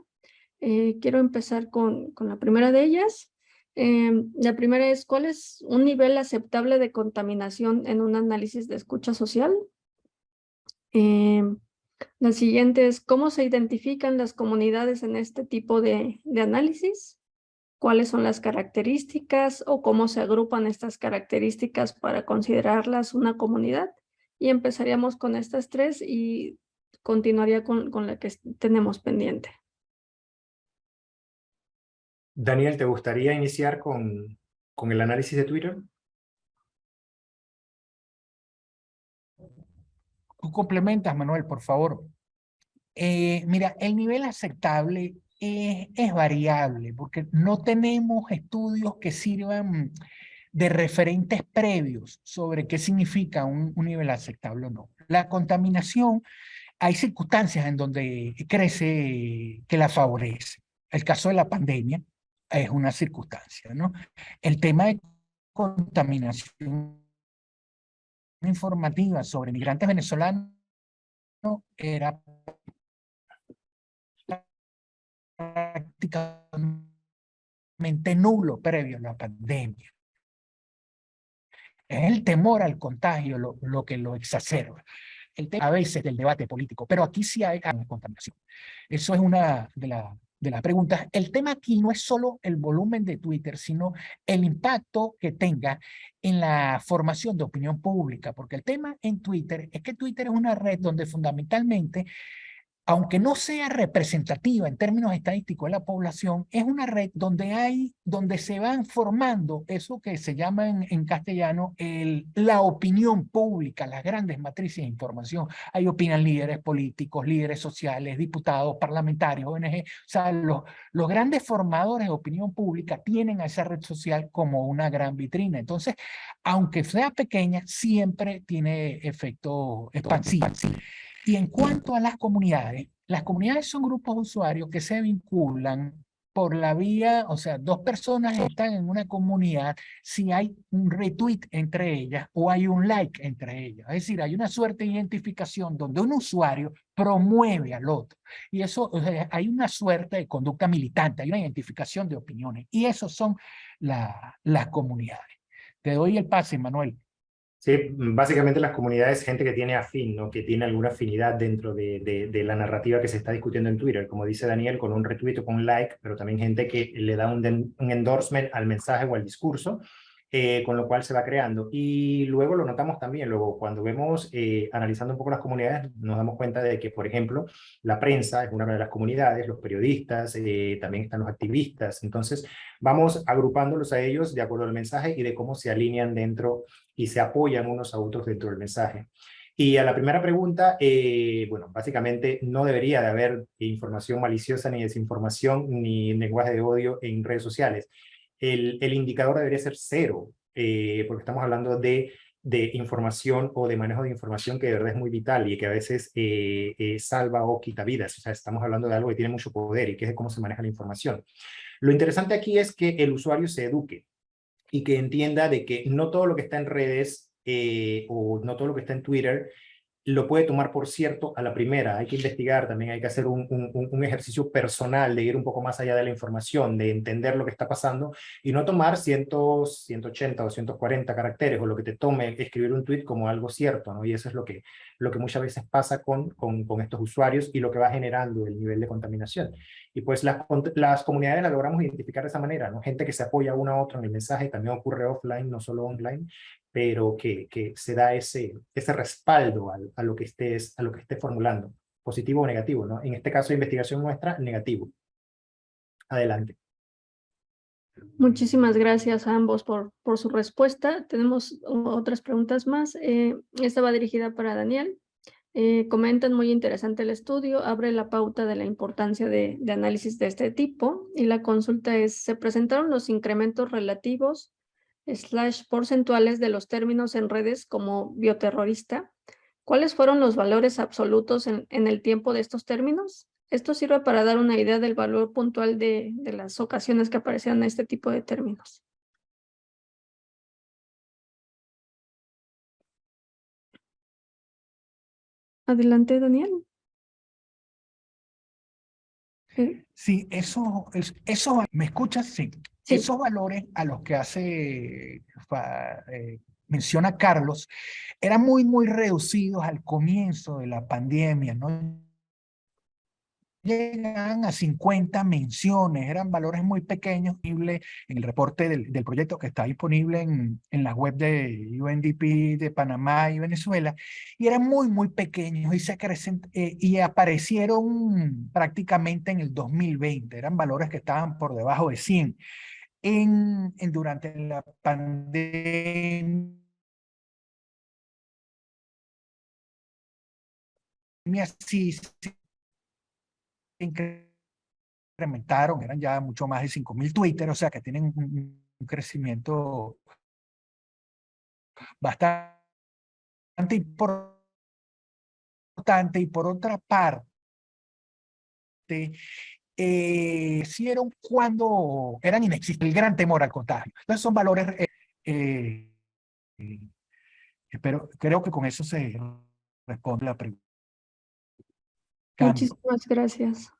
Quiero empezar con la primera de ellas. La primera es, ¿cuál es un nivel aceptable de contaminación en un análisis de escucha social? La siguiente es, ¿cómo se identifican las comunidades en este tipo de análisis? ¿Cuáles son las características o cómo se agrupan estas características para considerarlas una comunidad? Y empezaríamos con estas tres y continuaría con la que tenemos pendiente. Daniel, ¿te gustaría iniciar con el análisis de Twitter? Tú complementas, Manuel, por favor. Mira, el nivel aceptable es variable, porque no tenemos estudios que sirvan de referentes previos sobre qué significa un nivel aceptable o no. La contaminación, hay circunstancias en donde crece que la favorece. El caso de la pandemia es una circunstancia, ¿no? El tema de contaminación informativa sobre migrantes venezolanos era prácticamente nulo previo a la pandemia. Es el temor al contagio lo que lo exacerba. El tema a veces del debate político, pero aquí sí hay contaminación. Eso es una de las preguntas. El tema aquí no es solo el volumen de Twitter, sino el impacto que tenga en la formación de opinión pública, porque el tema en Twitter es que Twitter es una red donde fundamentalmente, aunque no sea representativa en términos estadísticos de la población, es una red donde se van formando eso que se llama en castellano la opinión pública, las grandes matrices de información. Ahí opinan líderes políticos, líderes sociales, diputados, parlamentarios, ONG. O sea, los grandes formadores de opinión pública tienen a esa red social como una gran vitrina. Entonces, aunque sea pequeña, siempre tiene efecto expansivo. Y en cuanto a las comunidades son grupos de usuarios que se vinculan por la vía, o sea, dos personas están en una comunidad si hay un retweet entre ellas o hay un like entre ellas. Es decir, hay una suerte de identificación donde un usuario promueve al otro. Y eso, o sea, hay una suerte de conducta militante, hay una identificación de opiniones. Y eso son las comunidades. Te doy el pase, Manuel. Sí, básicamente las comunidades, gente que tiene afín, ¿no? Que tiene alguna afinidad dentro de la narrativa que se está discutiendo en Twitter, como dice Daniel, con un retweet o con un like, pero también gente que le da un endorsement al mensaje o al discurso, con lo cual se va creando. Y luego lo notamos también, luego cuando vemos, analizando un poco las comunidades, nos damos cuenta de que, por ejemplo, la prensa es una de las comunidades, los periodistas, también están los activistas. Entonces, vamos agrupándolos a ellos de acuerdo al mensaje y de cómo se alinean dentro y se apoyan unos a otros dentro del mensaje. Y a la primera pregunta, bueno, básicamente no debería de haber información maliciosa, ni desinformación, ni lenguaje de odio en redes sociales. El indicador debería ser 0, porque estamos hablando de información o de manejo de información que de verdad es muy vital y que a veces salva o quita vidas. O sea, estamos hablando de algo que tiene mucho poder y que es de cómo se maneja la información. Lo interesante aquí es que el usuario se eduque y que entienda de que no todo lo que está en redes o no todo lo que está en Twitter lo puede tomar por cierto a la primera. Hay que investigar, también hay que hacer un ejercicio personal de ir un poco más allá de la información, de entender lo que está pasando y no tomar 100, 180 o 140 caracteres o lo que te tome escribir un tweet como algo cierto, ¿no? Y eso es lo que muchas veces pasa con estos usuarios y lo que va generando el nivel de contaminación. Y pues las comunidades las logramos identificar de esa manera, ¿no? Gente que se apoya una a otra en el mensaje, también ocurre offline, no solo online, pero que se da ese respaldo a lo que estés formulando, positivo o negativo, ¿no? En este caso de investigación nuestra, negativo. Adelante. Muchísimas gracias a ambos por su respuesta. Tenemos otras preguntas más. Esta va dirigida para Daniel. Comentan muy interesante el estudio, abre la pauta de la importancia de análisis de este tipo y la consulta es, ¿se presentaron los incrementos relativos / porcentuales de los términos en redes como bioterrorista? ¿Cuáles fueron los valores absolutos en el tiempo de estos términos? Esto sirve para dar una idea del valor puntual de las ocasiones que aparecían este tipo de términos. Adelante, Daniel. Sí, eso, ¿me escuchas? Sí. Sí. Esos valores a los que menciona Carlos eran muy, muy reducidos al comienzo de la pandemia, ¿no? Llegan a 50 menciones, eran valores muy pequeños, en el reporte del proyecto que está disponible en la web de UNDP de Panamá y Venezuela, y eran muy, muy pequeños y aparecieron prácticamente en el 2020, eran valores que estaban por debajo de 100. Durante la pandemia sí incrementaron, eran ya mucho más de 5.000 Twitter, o sea que tienen un crecimiento bastante importante. Y por otra parte, hicieron cuando eran inexistentes, el gran temor al contagio. Entonces son valores, pero creo que con eso se responde la pregunta. Muchísimas gracias.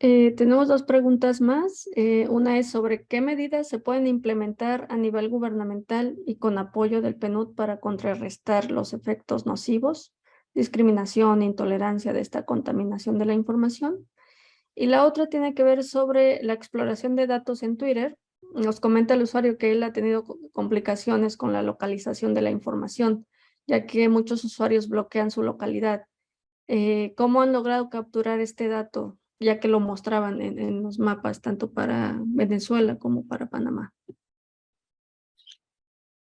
Tenemos dos preguntas más. Una es sobre qué medidas se pueden implementar a nivel gubernamental y con apoyo del PNUD para contrarrestar los efectos nocivos, discriminación e intolerancia de esta contaminación de la información. Y la otra tiene que ver sobre la exploración de datos en Twitter. Nos comenta el usuario que él ha tenido complicaciones con la localización de la información, ya que muchos usuarios bloquean su localidad. ¿Cómo han logrado capturar este dato, ya que lo mostraban en los mapas, tanto para Venezuela como para Panamá?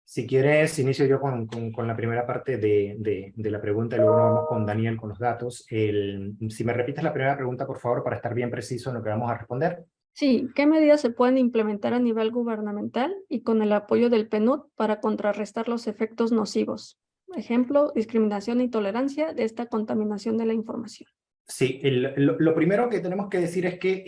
Si quieres, inicio yo con la primera parte de la pregunta y luego nos vamos con Daniel con los datos. Si me repites la primera pregunta, por favor, para estar bien preciso en lo que vamos a responder. Sí, ¿qué medidas se pueden implementar a nivel gubernamental y con el apoyo del PNUD para contrarrestar los efectos nocivos? Ejemplo, discriminación y tolerancia de esta contaminación de la información. Sí, lo primero que tenemos que decir es que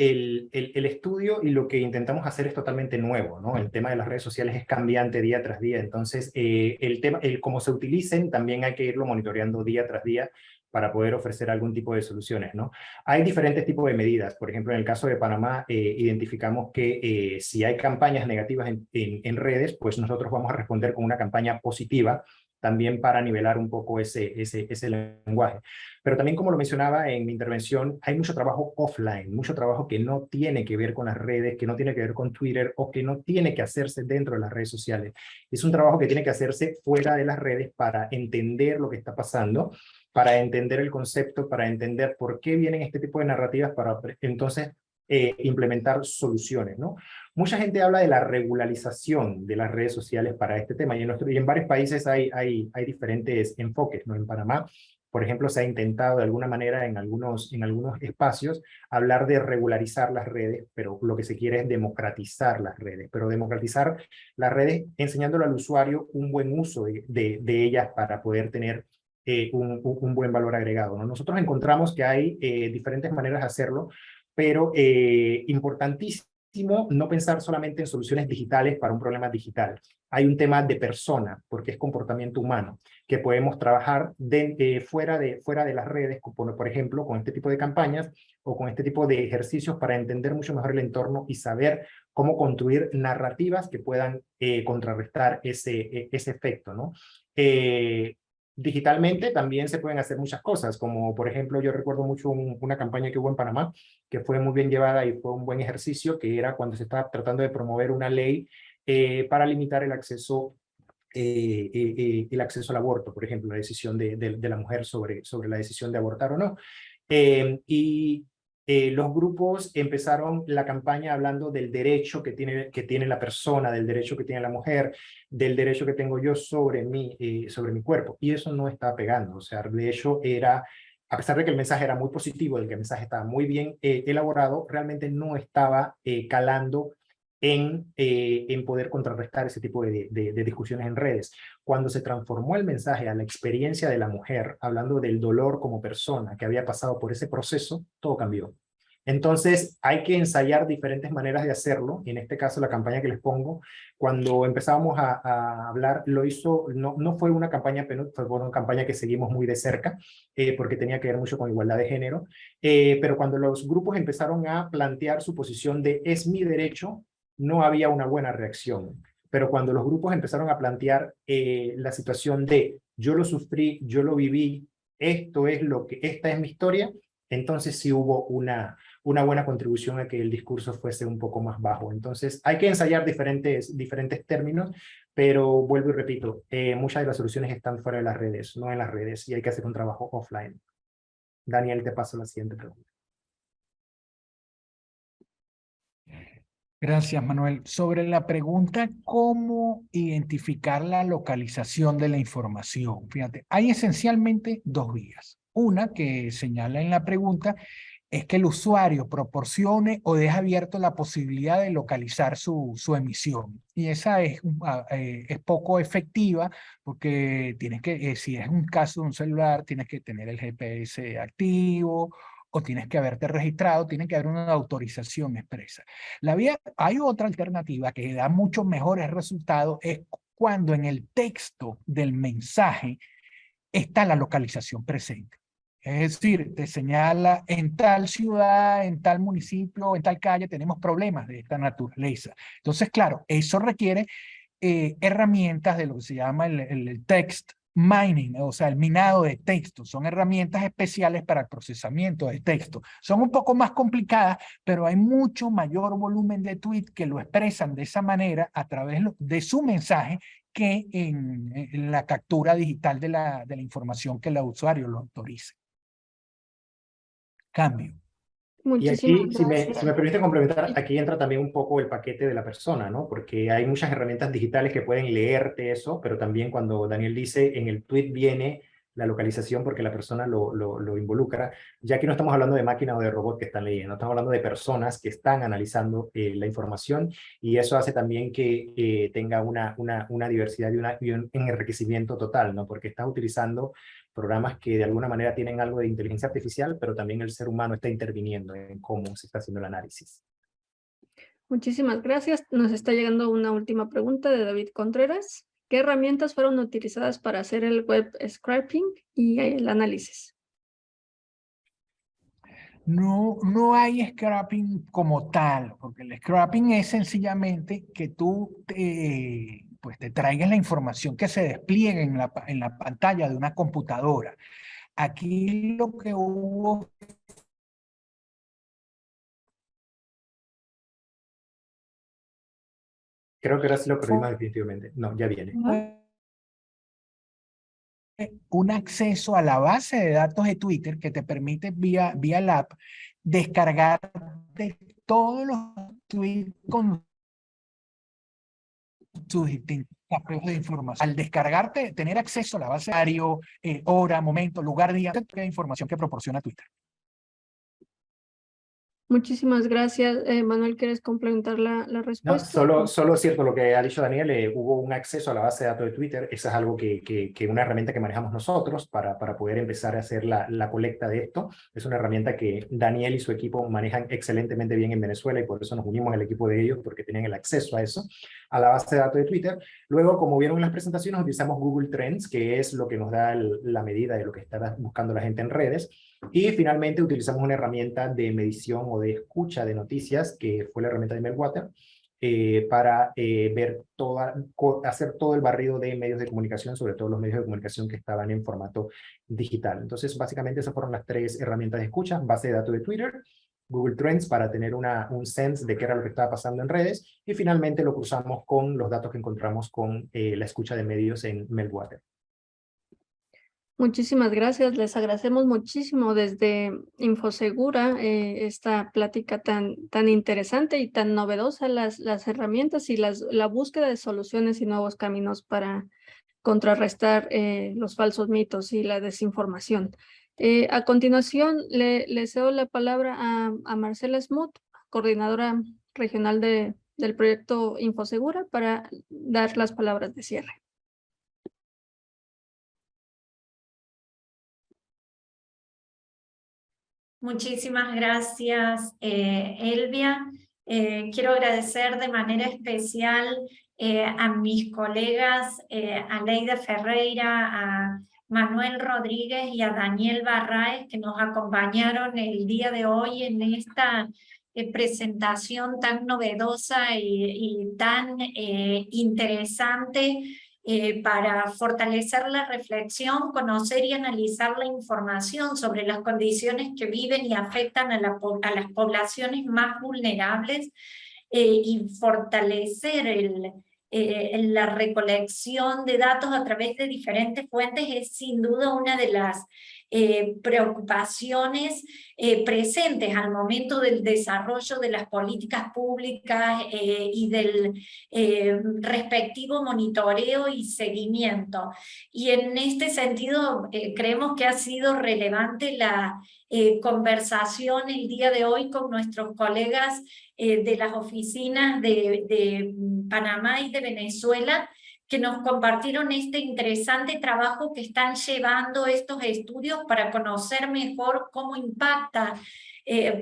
el estudio y lo que intentamos hacer es totalmente nuevo, ¿no? El tema de las redes sociales es cambiante día tras día, entonces el cómo se utilicen también hay que irlo monitoreando día tras día para poder ofrecer algún tipo de soluciones, ¿no? Hay diferentes tipos de medidas. Por ejemplo, en el caso de Panamá, identificamos que si hay campañas negativas en redes, pues nosotros vamos a responder con una campaña positiva también para nivelar un poco ese lenguaje. Pero también, como lo mencionaba en mi intervención, hay mucho trabajo offline, mucho trabajo que no tiene que ver con las redes, que no tiene que ver con Twitter o que no tiene que hacerse dentro de las redes sociales. Es un trabajo que tiene que hacerse fuera de las redes para entender lo que está pasando, para entender el concepto, para entender por qué vienen este tipo de narrativas, para entonces implementar soluciones, ¿no? Mucha gente habla de la regularización de las redes sociales para este tema y en varios países hay diferentes enfoques, ¿no? En Panamá, por ejemplo, se ha intentado de alguna manera en algunos espacios hablar de regularizar las redes, pero lo que se quiere es democratizar las redes, pero democratizar las redes enseñándole al usuario un buen uso de ellas para poder tener un buen valor agregado, ¿no? Nosotros encontramos que hay diferentes maneras de hacerlo, pero importantísimo no pensar solamente en soluciones digitales para un problema digital. Hay un tema de persona, porque es comportamiento humano, que podemos trabajar fuera de las redes, por ejemplo, con este tipo de campañas o con este tipo de ejercicios para entender mucho mejor el entorno y saber cómo construir narrativas que puedan contrarrestar ese efecto, ¿no? Digitalmente también se pueden hacer muchas cosas, como por ejemplo yo recuerdo mucho una campaña que hubo en Panamá, que fue muy bien llevada y fue un buen ejercicio, que era cuando se estaba tratando de promover una ley para limitar el acceso al aborto, por ejemplo, la decisión de la mujer sobre la decisión de abortar o no. Los grupos empezaron la campaña hablando del derecho que tiene la persona, del derecho que tiene la mujer, del derecho que tengo yo sobre mi cuerpo. Y eso no está pegando. O sea, de hecho a pesar de que el mensaje era muy positivo, de que el mensaje estaba muy bien elaborado, realmente no estaba calando en poder contrarrestar ese tipo de discusiones en redes. Cuando se transformó el mensaje a la experiencia de la mujer, hablando del dolor como persona que había pasado por ese proceso, todo cambió. Entonces hay que ensayar diferentes maneras de hacerlo. En este caso, la campaña que les pongo, cuando empezábamos a hablar, lo hizo, no fue una campaña PNUD, fue una campaña que seguimos muy de cerca, porque tenía que ver mucho con igualdad de género. Pero cuando los grupos empezaron a plantear su posición de es mi derecho, no había una buena reacción. Pero cuando los grupos empezaron a plantear la situación de yo lo sufrí, yo lo viví, esta es mi historia, entonces sí hubo una buena contribución a que el discurso fuese un poco más bajo. Entonces hay que ensayar diferentes términos, pero vuelvo y repito, muchas de las soluciones están fuera de las redes, no en las redes, y hay que hacer un trabajo offline. Daniel, te paso la siguiente pregunta. Gracias, Manuel. Sobre la pregunta, ¿cómo identificar la localización de la información? Fíjate, hay esencialmente dos vías. Una que señala en la pregunta es que el usuario proporcione o deje abierto la posibilidad de localizar su emisión. Y esa es poco efectiva porque tienes que, si es un caso de un celular, tienes que tener el GPS activo o tienes que haberte registrado, tiene que haber una autorización expresa. Hay otra alternativa que da muchos mejores resultados, es cuando en el texto del mensaje está la localización presente. Es decir, te señala en tal ciudad, en tal municipio, en tal calle tenemos problemas de esta naturaleza. Entonces, claro, eso requiere herramientas de lo que se llama el text mining, o sea, el minado de texto. Son herramientas especiales para el procesamiento de texto. Son un poco más complicadas, pero hay mucho mayor volumen de tweets que lo expresan de esa manera a través de su mensaje que en la captura digital de la información que el usuario lo autorice. Cambio. Y Muchísimas aquí, si me gracias. permite complementar, aquí entra también un poco el paquete de la persona, ¿no? Porque hay muchas herramientas digitales que pueden leerte eso, pero también cuando Daniel dice en el tweet viene la localización porque la persona lo involucra. Ya aquí no estamos hablando de máquinas o de robots que están leyendo, estamos hablando de personas que están analizando la información, y eso hace también que tenga una diversidad y un enriquecimiento total, ¿no? Porque estás utilizando programas que de alguna manera tienen algo de inteligencia artificial, pero también el ser humano está interviniendo en cómo se está haciendo el análisis. Muchísimas gracias. Nos está llegando una última pregunta de David Contreras. ¿Qué herramientas fueron utilizadas para hacer el web scraping y el análisis? No hay scrapping como tal, porque el scrapping es sencillamente que tú pues te traigas la información que se despliegue en la pantalla de una computadora. Aquí lo que hubo... Creo que ahora sí lo perdimos definitivamente. No, ya viene. Un acceso a la base de datos de Twitter que te permite vía la app descargar de todos los tweets con sus distintos campos de información. Al descargarte, tener acceso a la base de horario, hora, momento, lugar, día, de información que proporciona Twitter. Muchísimas gracias. Manuel, ¿quieres complementar la No, respuesta? solo es cierto lo que ha dicho Daniel, hubo un acceso a la base de datos de Twitter. Eso es algo que una herramienta que manejamos nosotros para poder empezar a hacer la colecta de esto. Es una herramienta que Daniel y su equipo manejan excelentemente bien en Venezuela, y por eso nos unimos al equipo de ellos, porque tenían el acceso a eso, a la base de datos de Twitter. Luego, como vieron en las presentaciones, utilizamos Google Trends, que es lo que nos da la medida de lo que está buscando la gente en redes. Y finalmente utilizamos una herramienta de medición o de escucha de noticias, que fue la herramienta de Meltwater, para hacer todo el barrido de medios de comunicación, sobre todo los medios de comunicación que estaban en formato digital. Entonces, básicamente esas fueron las tres herramientas de escucha: base de datos de Twitter, Google Trends para tener un sense de qué era lo que estaba pasando en redes, y finalmente lo cruzamos con los datos que encontramos con la escucha de medios en Meltwater. Muchísimas gracias. Les agradecemos muchísimo desde Infosegura esta plática tan interesante y tan novedosa, las herramientas y la búsqueda de soluciones y nuevos caminos para contrarrestar los falsos mitos y la desinformación. A continuación, le cedo la palabra a Marcela Smoot, coordinadora regional del proyecto Infosegura, para dar las palabras de cierre. Muchísimas gracias, Elvia. Quiero agradecer de manera especial a mis colegas, a Leida Ferreira, a Manuel Rodríguez y a Daniel Barraez, que nos acompañaron el día de hoy en esta presentación tan novedosa y tan interesante, para fortalecer la reflexión, conocer y analizar la información sobre las condiciones que viven y afectan a las poblaciones más vulnerables, y fortalecer la recolección de datos a través de diferentes fuentes es sin duda una de las preocupaciones presentes al momento del desarrollo de las políticas públicas y del respectivo monitoreo y seguimiento. Y en este sentido creemos que ha sido relevante la conversación el día de hoy con nuestros colegas de las oficinas de Panamá y de Venezuela, que nos compartieron este interesante trabajo que están llevando estos estudios para conocer mejor cómo impacta,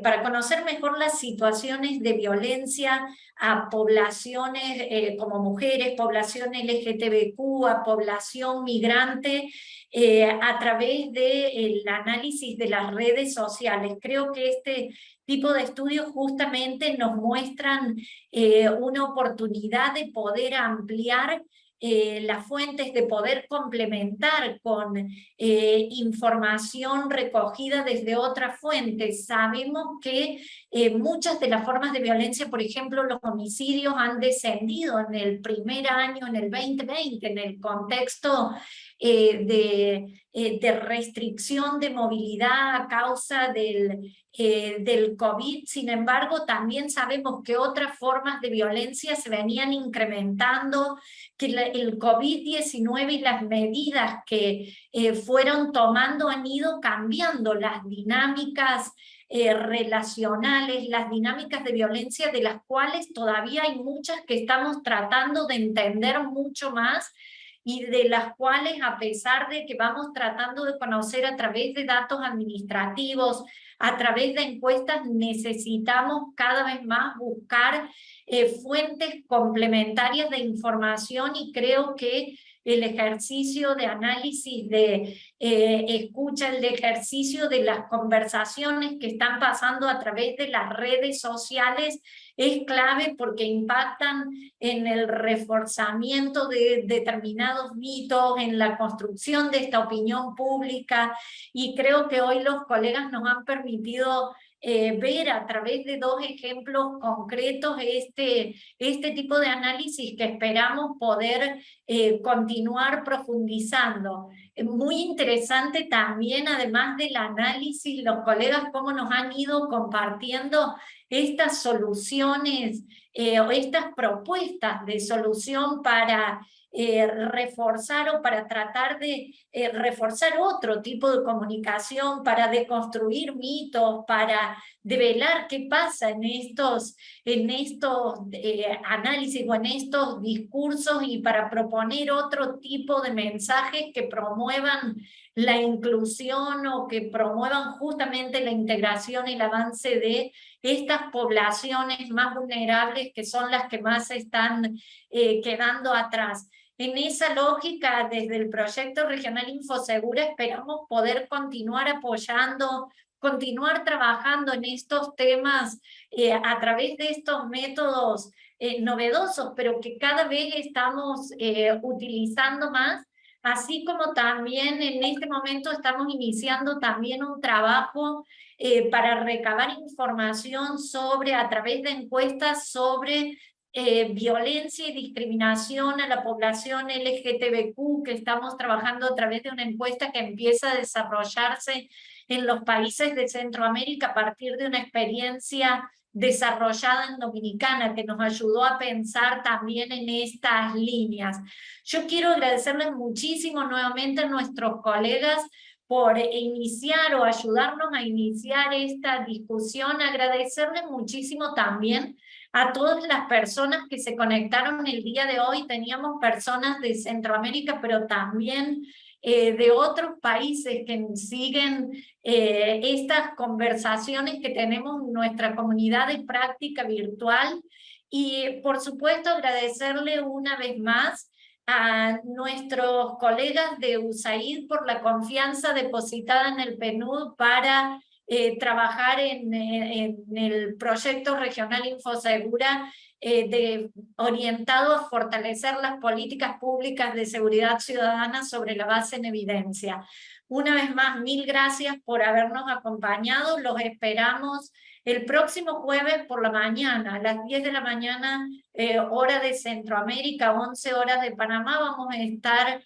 para conocer mejor las situaciones de violencia a poblaciones como mujeres, población LGTBQ, a población migrante, a través del análisis de las redes sociales. Creo que este tipo de estudios justamente nos muestran una oportunidad de poder ampliar las fuentes, de poder complementar con información recogida desde otras fuentes. Sabemos que muchas de las formas de violencia, por ejemplo, los homicidios han descendido en el primer año, en el 2020, en el contexto de restricción de movilidad a causa del COVID. Sin embargo, también sabemos que otras formas de violencia se venían incrementando, que el COVID-19 y las medidas que fueron tomando han ido cambiando las dinámicas relacionales, las dinámicas de violencia, de las cuales todavía hay muchas que estamos tratando de entender mucho más, y de las cuales, a pesar de que vamos tratando de conocer a través de datos administrativos, a través de encuestas, necesitamos cada vez más buscar fuentes complementarias de información, y creo que el ejercicio de análisis, de escucha, el ejercicio de las conversaciones que están pasando a través de las redes sociales es clave, porque impactan en el reforzamiento de determinados mitos, en la construcción de esta opinión pública, y creo que hoy los colegas nos han permitido ver a través de dos ejemplos concretos este tipo de análisis que esperamos poder continuar profundizando. Es muy interesante también, además del análisis, los colegas cómo nos han ido compartiendo estas soluciones o estas propuestas de solución para reforzar o para tratar de reforzar otro tipo de comunicación, para deconstruir mitos, para develar qué pasa en estos análisis o en estos discursos, y para proponer otro tipo de mensajes que promuevan la inclusión o que promuevan justamente la integración y el avance de estas poblaciones más vulnerables, que son las que más se están quedando atrás. En esa lógica, desde el proyecto regional Infosegura, esperamos poder continuar apoyando, continuar trabajando en estos temas a través de estos métodos novedosos, pero que cada vez estamos utilizando más, así como también en este momento estamos iniciando también un trabajo para recabar información sobre, a través de encuestas sobre violencia y discriminación a la población LGTBQ, que estamos trabajando a través de una encuesta que empieza a desarrollarse en los países de Centroamérica a partir de una experiencia desarrollada en Dominicana, que nos ayudó a pensar también en estas líneas. Yo quiero agradecerles muchísimo nuevamente a nuestros colegas por iniciar o ayudarnos a iniciar esta discusión, agradecerles muchísimo también a todas las personas que se conectaron el día de hoy. Teníamos personas de Centroamérica, pero también de otros países que siguen estas conversaciones que tenemos en nuestra comunidad de práctica virtual. Y por supuesto agradecerle una vez más a nuestros colegas de USAID por la confianza depositada en el PNUD para trabajar en el proyecto regional Infosegura orientado a fortalecer las políticas públicas de seguridad ciudadana sobre la base en evidencia. Una vez más, mil gracias por habernos acompañado. Los esperamos el próximo jueves por la mañana, a las 10 de la mañana, hora de Centroamérica, 11 horas de Panamá. Vamos a estar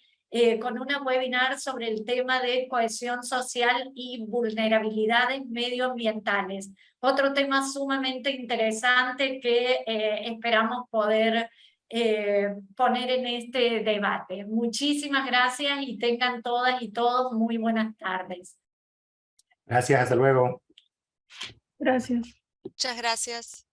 con una webinar sobre el tema de cohesión social y vulnerabilidades medioambientales. Otro tema sumamente interesante que esperamos poder poner en este debate. Muchísimas gracias y tengan todas y todos muy buenas tardes. Gracias, hasta luego. Gracias. Muchas gracias.